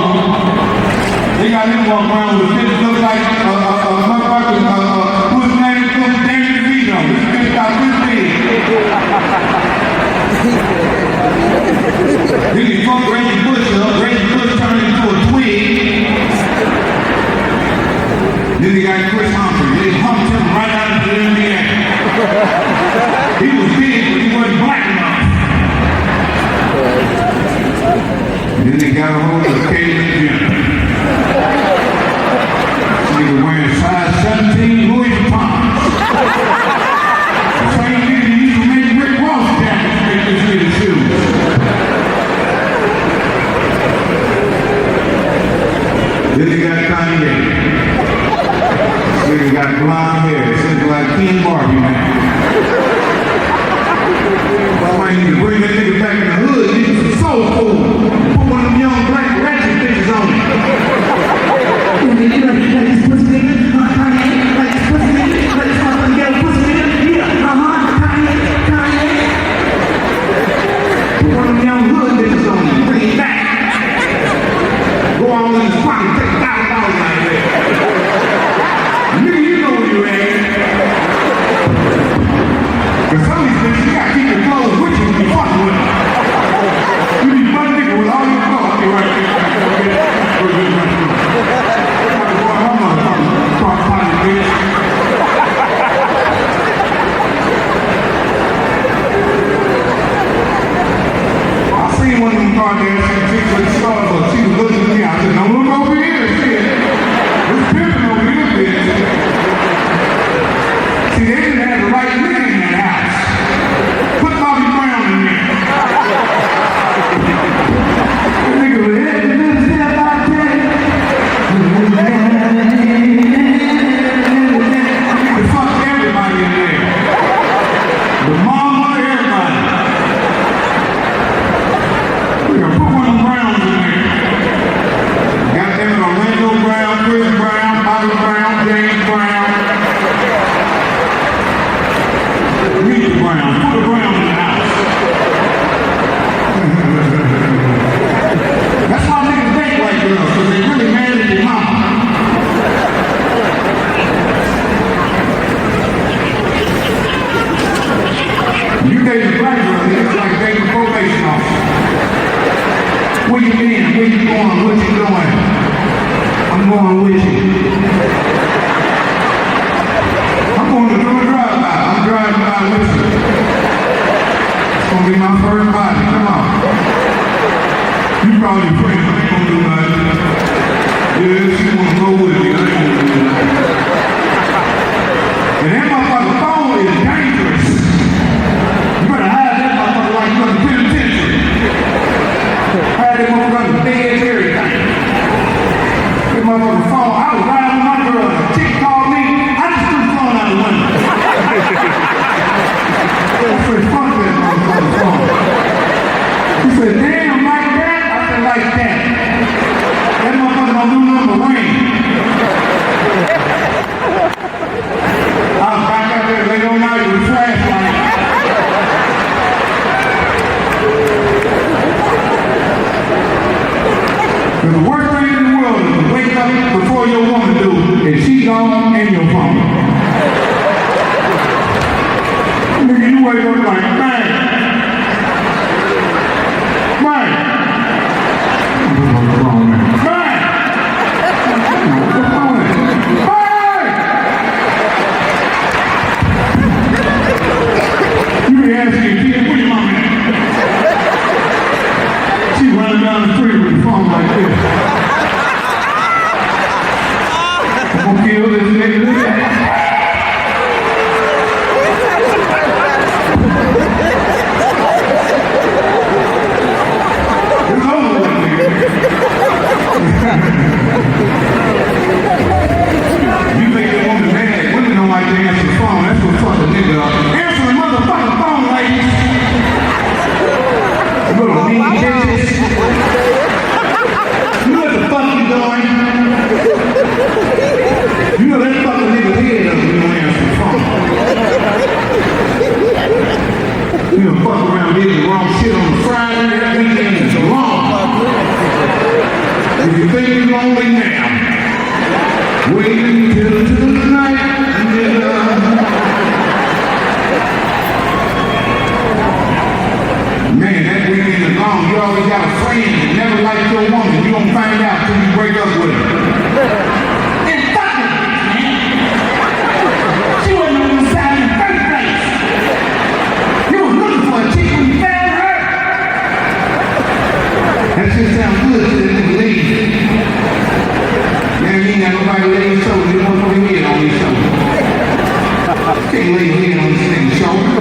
Speaker 1: They got him walking around with a bitch that looks like Then he fucked Reggie Bush up. Reggie Bush turned into a twig. Then he got Chris Humphrey. They humped him right out into Indiana. He was big, but he wasn't black enough. Then they got a hold of Caitlyn Jenner. She was wearing size 17 Louis Vuittons. The same nigga used to make Rick Ross jackets make this nigga shoes. Then they got Kanye. Nigga got blonde hair. It seems like King Barbie now. Somebody need to bring that nigga back in the hood. He was some soul food. Put one of them young black ratchet bitches on it. You like this pussy nigga? Kanye? Like this pussy nigga? Like this motherfucking ghetto pussy nigga? Yeah, Kanye. Put one of them young hood bitches on it. Bring it back. Go on in his pocket, take $1,000 out of there. Nigga, you know where you at. Cause some of these bitches, you gotta keep your clothes with you when you fucking with them. You be one nigga with all your clothes. Okay, right there. I seen one of them Kardashian chicks with Starbucks. She was looking at me. I said, don't look over here. Shit. It's pimping over here, bitch. See, they didn't have the right nigga in that house. Put Bobby Brown in there. That nigga was head to this step out there. He fucked everybody in there. The mama, everybody. We gonna put one of them Browns in there. Goddamn it, Orlando Brown, Chris Brown, Bobby Brown, James Brown. Meet the Brown. Put a Brown in the house. That's why niggas date white girls, because they really married their mama. You date a black girl, it's like dating a probation officer. Where you been? Where you going? What you doing? I'm going with you. I'm going to do a drive-by. I'm driving by with you. It's going to be my first body. Come on. You probably afraid I ain't going to do nothing. Yeah, she want to go with me. I ain't going to do nothing. And that motherfucking phone is dangerous. You better hide that motherfucker like you're in the penitentiary. Hide that motherfucker dead and everything. That motherfucker phone. I was riding with my girl. A chick called me. I just threw the phone out the window. I said, fuck that motherfucking phone. He said, damn, like that? I said, like that. That motherfucker don't do nothing but rain. I was back out there late all night with a flashlight. The worst thing in the world is to wake up before your woman do, and she gone and your phone. Nigga, you wake up like, man. You be asking, kid, where your mama at? She running down the street with the phone like this. I'm gonna kill this nigga. It's over with, nigga. You think they want to mad? Women don't like to answer the phone. That's what fuck a nigga up. Answer the motherfucking phone, ladies. Little mean bitches. You know what the fuck you doing? You know that fucking nigga's head up when you don't answer the phone. You done fuck around did the wrong shit on a Friday, that weekend is long. If you think you're lonely now, wait until tonight, man, that weekend is long. he ain't got nobody lay his shoulder. They want to put head on his shoulder. Can't lay your head on this nigga's shoulder.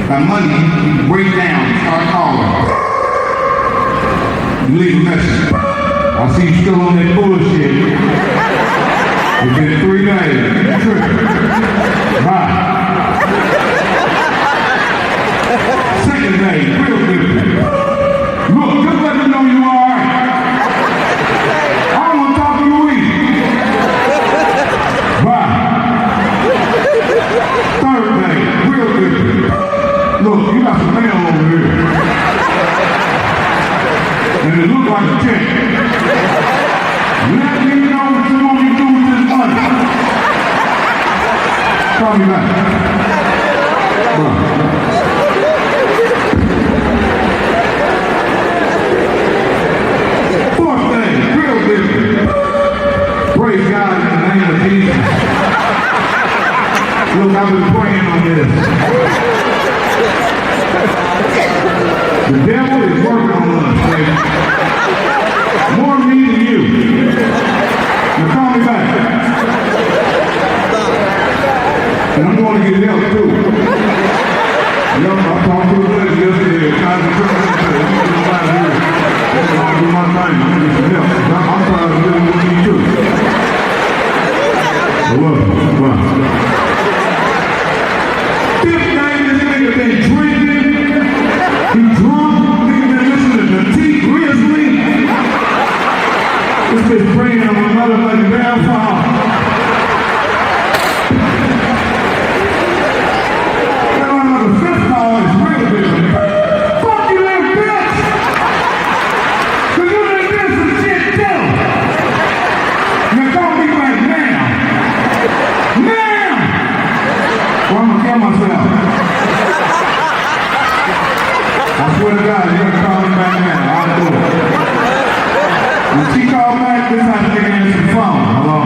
Speaker 1: By Monday, you break down and start calling. You leave a message. I see you still on that bullshit. It's been 3 days. You tripping. Bye. Second day, real different. Look, just let me know you alright. I don't want to talk to you either. Bye. Third day, real different. Look, you got some mail over here. And it look like a check. Let me know what you want me to do with this money. Call me back. Fourth thing, real different. Praise God in the name of Jesus. Look, I've been praying on this. The devil is working on us, baby. More me than you. Now call me back. And I'm going to get help too. Yup, I talked to a lady yesterday. Trying to put me in there. I'm going to do my thing. I'm going to get some help. I'm trying to live with you too. I love you. Bye. Fifth night, this nigga been drinking. He drunk. Nigga been listening to T. Grizzly. This bitch praying on my motherfucking grandfather. The fifth call is real different. Fuck you, little bitch! Cause you done did some shit too. Now call me back now. Now! Or I'm gonna kill myself. I swear to God, you're gonna call me back now. I'll do it. When she called back, this time to answer the phone. Hello?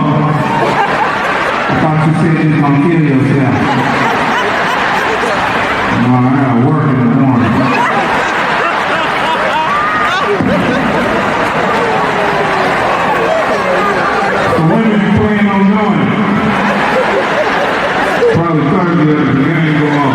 Speaker 1: I thought you said you was gonna kill yourself. I gotta work in the morning. So when did you plan on doing it? Probably Thursday at the beginning go on.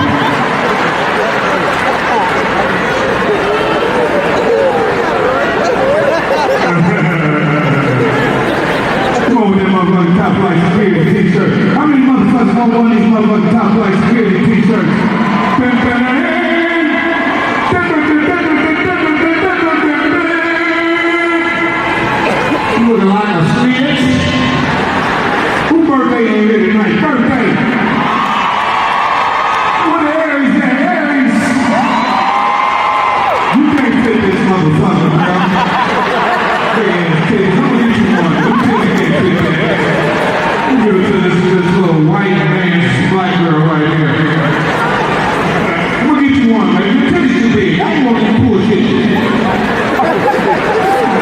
Speaker 1: Come on with that motherfucking top flight security t-shirt. How many motherfuckers don't want these motherfucking top flight security t-shirts? You looking like a snitch. Who birthday ain't here tonight? Birthday. What the Aries at? Aries. You can't fit this motherfucker, man. Hey, kids, I'm gonna get you one. Them kids can't fit that. You give it to this little white man, black girl right here. One, man. You tell you too big. I don't want you to bullshit.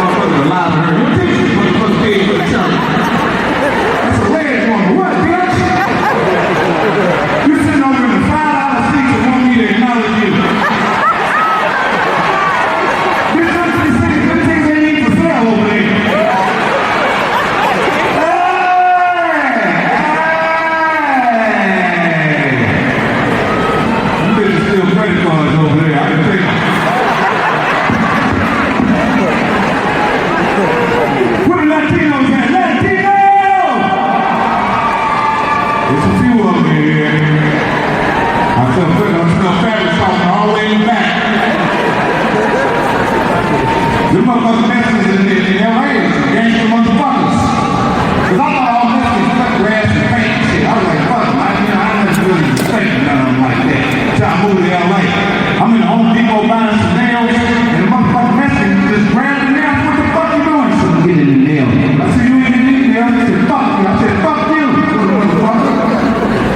Speaker 1: Motherfuckers alive her. You tell you motherfuckers big for the church. That's a red woman. What, bitch? You sitting over in the $5 seats and want me to acknowledge you. Bitch, I'm just saying, them things they need to sell over there. Credit cards over there, I can take them. Where the Latinos at? Latino! There's a few of them here. I'm still fabric softener all the way in the back. The motherfucking Mexicans in LA is gangster motherfuckers. Cause I thought all Mexicans cut grass and paint and shit. I was like, fuck them. I don't really respect none of them like that. I moved to LA. I'm in the Home Depot buying some nails, and the motherfucking Mexican just grabbed the nails. What the fuck you doing? So get in the nail. I said, you ain't in the nail. He said, fuck you. I said, fuck you.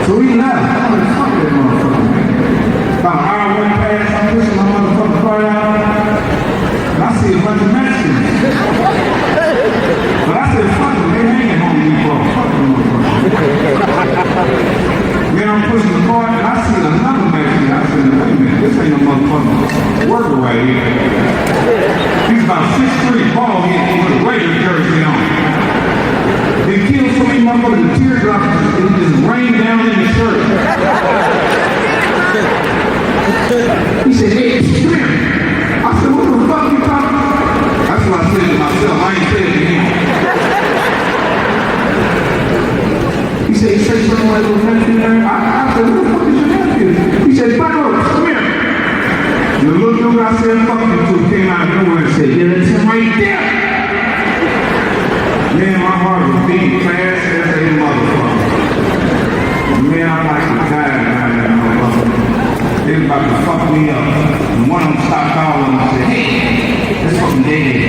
Speaker 1: So he left. I said, fuck that motherfucker. About an hour went past, I'm pushing my motherfucking car out, and I see a bunch of Mexicans. But I said, fuck them. They hanging Home Depot. Fuck them motherfuckers. Then I'm pushing the car, and I see another Mexican. I said, wait a minute, this ain't no motherfucking worker right here. He's about 6'3", bald head with a Raiders jersey on. said, say something like your nephew, man. I said, who the fuck is your nephew? He said, Bible, come here. The little dude I said, fuck you to came out of nowhere and said, yeah, that's him right there. Man, my heart was beating fast as a motherfucker. Man, I like to die behind that motherfucker. They was about to fuck me up. And one of them stopped calling and said, hey, that's fucking dead.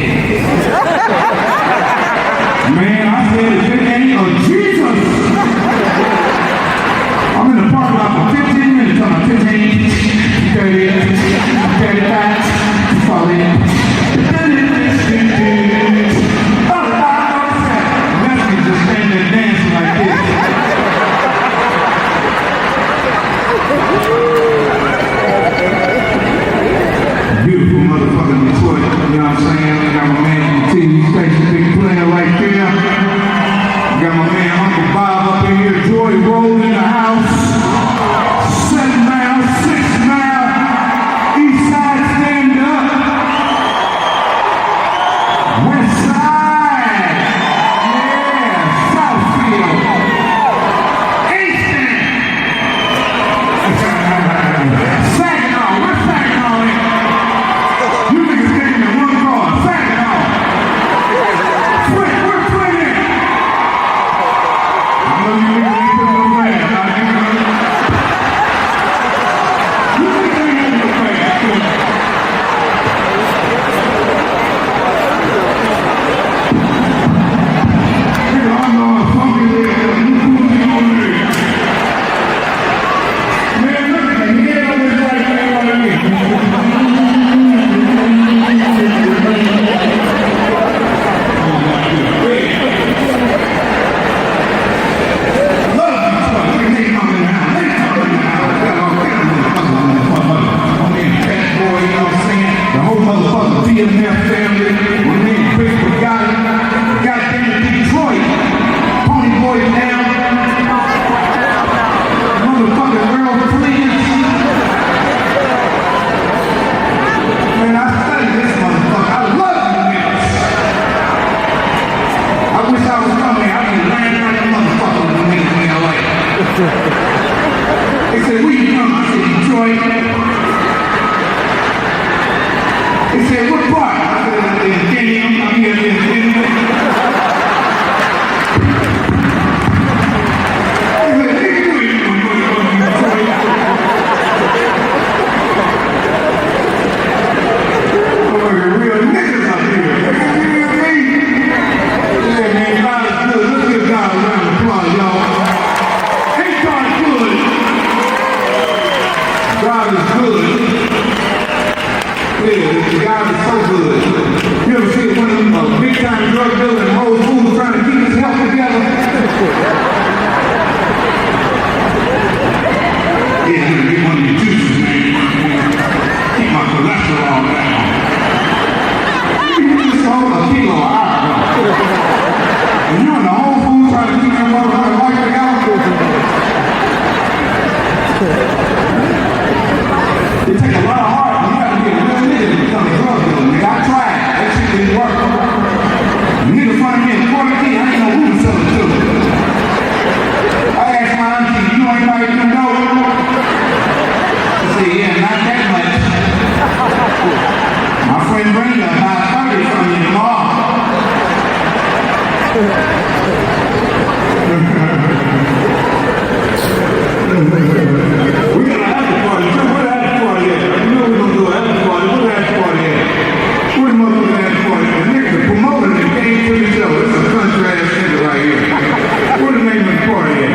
Speaker 1: Man, I said, if it ain't of Jesus. I'm in the parking lot for 15 minutes. I'm like, 15, 30, 35, 40. Messi just standing there dancing like this. Beautiful motherfucking Detroit, you know what I'm saying? I got my man from the TV station, big player right there. I got my man Uncle Bob up in here, Joy Road in the house. 7 Mile, 6 Mile, East Side stand up. West Side, yeah, Southfield, Easton. Saginaw, where's Saginaw at? You niggas getting in one car, Saginaw. Flint, where's Flint at? I know you niggas ain't put no rag, you niggas ain't put no rag. Nigga, I know I'm funky there, you cool on there. Man, look at the head on this right there right here. They said, where you from? I said, Detroit. They said, what part? I said, Stadium. I'm here in Stadium. They said, hey, where you from? Detroit. Oh, real niggas up here. Yeah, man, God is good. Let's give God a round of applause, y'all. God is good. Yeah, God is so good. You ever see one of them big time drug dealers and old fools trying to keep his health together? Yeah, I'm gonna get one of your juices, man. Keep my cholesterol down. You just sold a kilo of iron. And you're in the whole food trying to keep that motherfucking life together? It takes a lot of heart. You have to be a real nigga to become a drug dealer, nigga. I tried. That shit didn't work. The nigga front of me in the quarter key, I didn't know who to sell it to. I asked my auntie, you know anybody who know? She said, yeah, not that much. My friend Brenda, about 30 from you tomorrow. We got an after party too. Where the after party at? You know we're gonna do an after party. Where the after party at? Where the motherfucking after party? The nigga promoting it came to the show. It's a country ass nigga right here. Where the name of the party at?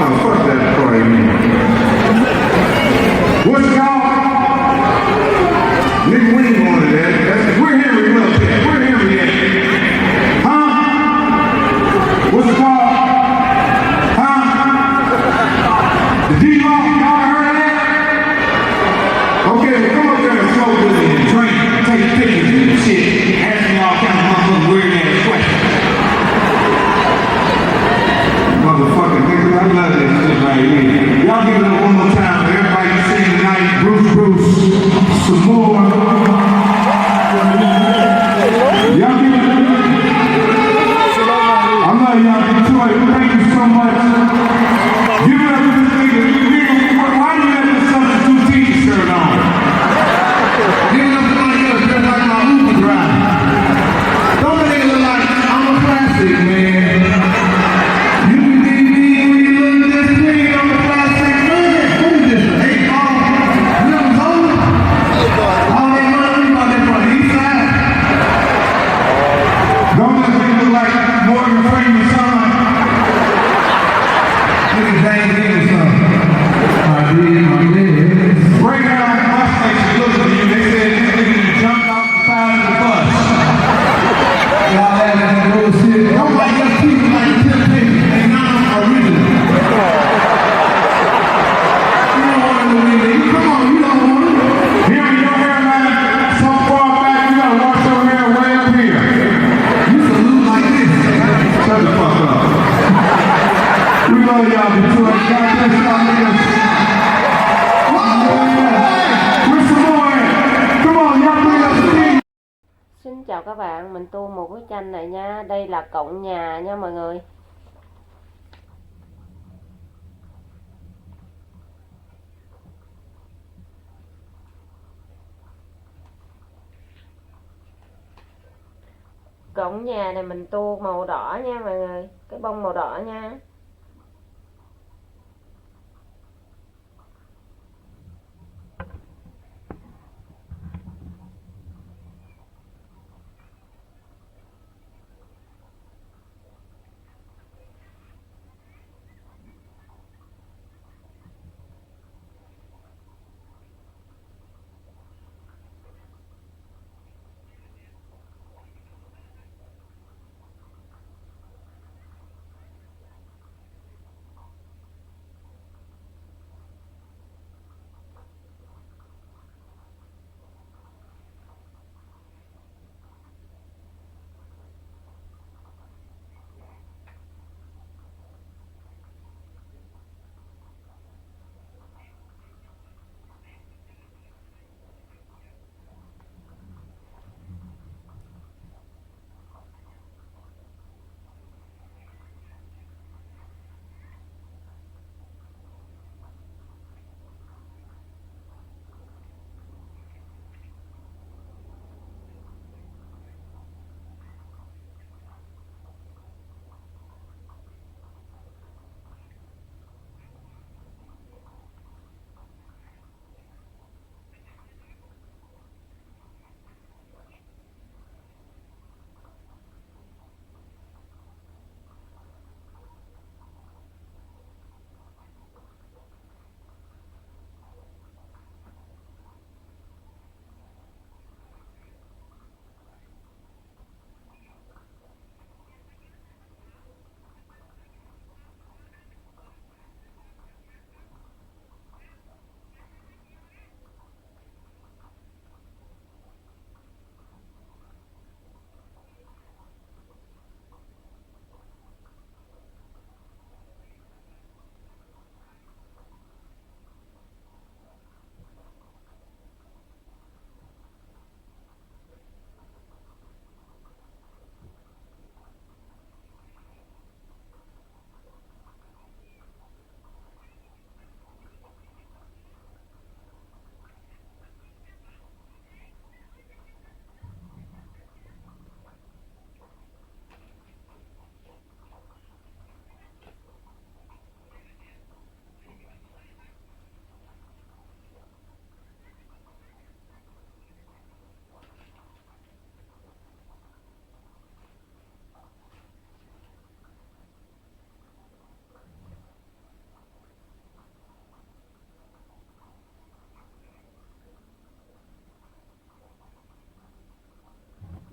Speaker 1: Oh, fuck that party, man. What's it called? Nigga, we ain't going to that. Where Henry Wells at? Where Henry at? Huh? What's it called? The D-Law, y'all heard of that? Okay, well, come up there and smoke with me and drink, take pictures and shit, ask me all kind of motherfucking weird ass questions. Motherfucking niggas, I love this shit right here. Y'all give it up one more time for everybody you sing tonight. Bruce, some more. Y'all give it up. I love y'all, Detroit. Thank you so so much. Give it up to this nigga. Why do you have this substitute teacher shirt on? Give it up to my girl dressed like my Uber driver. Don't make it look like I'm a plastic man. You can be me when you look at this thing on the plastic man. Who is this? An 8-ball? Little Zola? All that money about that from the east side. Don't just make it look like Morgan Freeman's son. Look at James Dean's son. Right now, the bus station looking at you. They said this nigga jumped off the side of the bus. Y'all had that bullshit. Nobody else people like the Temptation. They not original. You don't want to believe it. Come on, you don't want it. Here in your hairline, so far back, you gotta wash your hair way up here. You salute like this. Shut the fuck up. We love y'all, Detroit. God bless y'all niggas. We're some more. Come on, y'all bring us the team.
Speaker 9: Xin chào các bạn, mình tô một bức tranh này nha. Đây là cổng nhà nha mọi người. Cổng nhà này mình tô màu đỏ nha mọi người. Cái bông màu đỏ nha.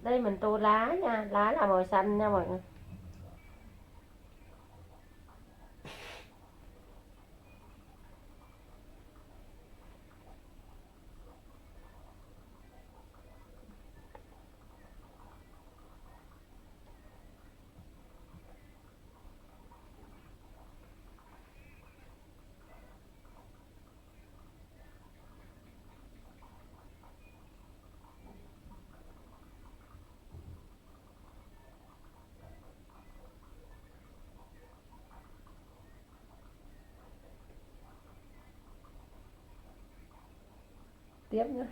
Speaker 9: Đây mình tô lá nha, lá là màu xanh nha mọi người. tiếp nữa.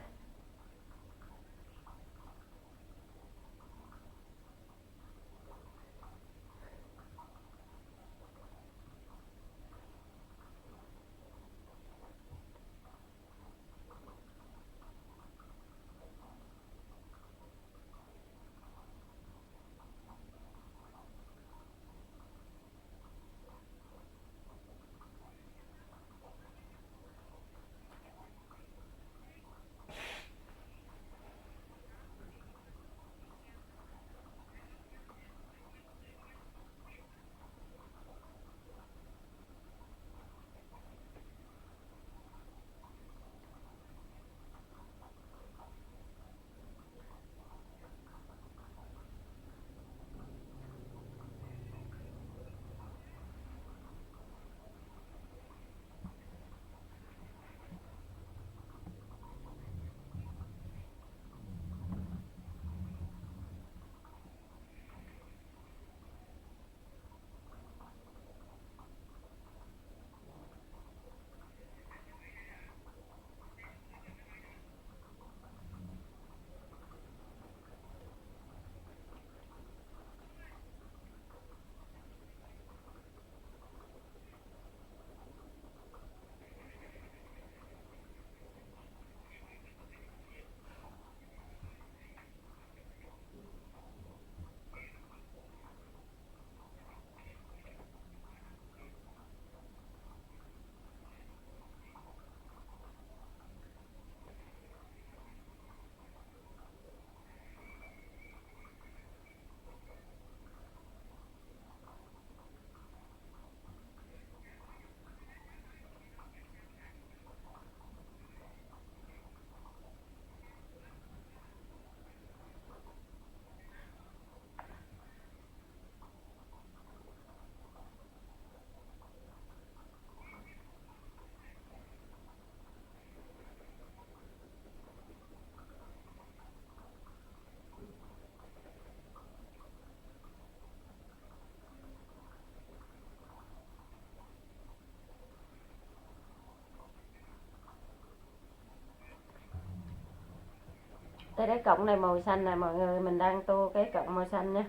Speaker 9: Đây cái cọng này màu xanh nè mọi người, mình đang tô cái cọng màu xanh nhé.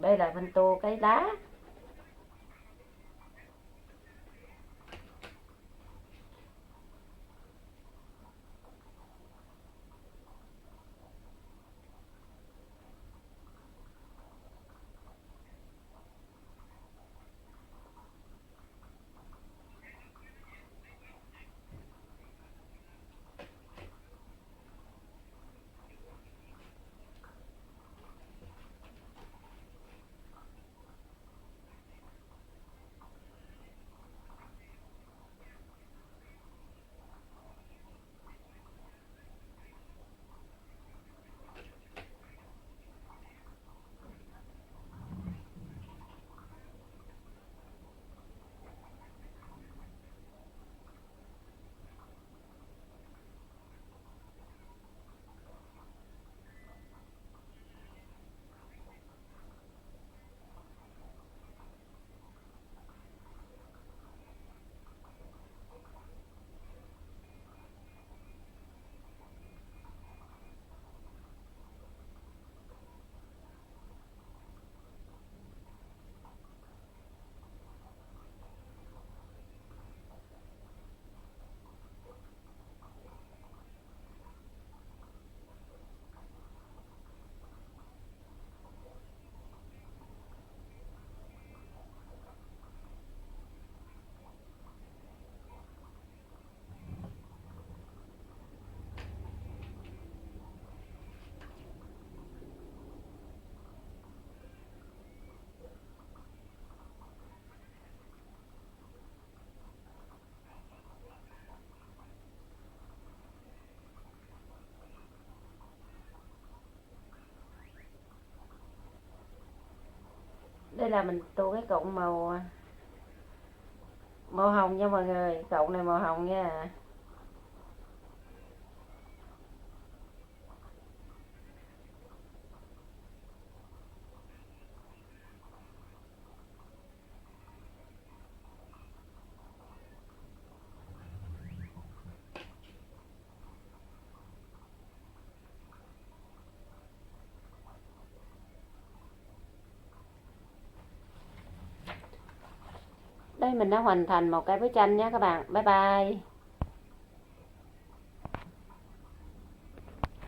Speaker 9: Đây là mình tô cái lá. Đây là mình tô cái cọng màu hồng nha mọi người, cọng này màu hồng nha. đấy mình đã hoàn thành một cái bức tranh nhé các bạn. Bye bye.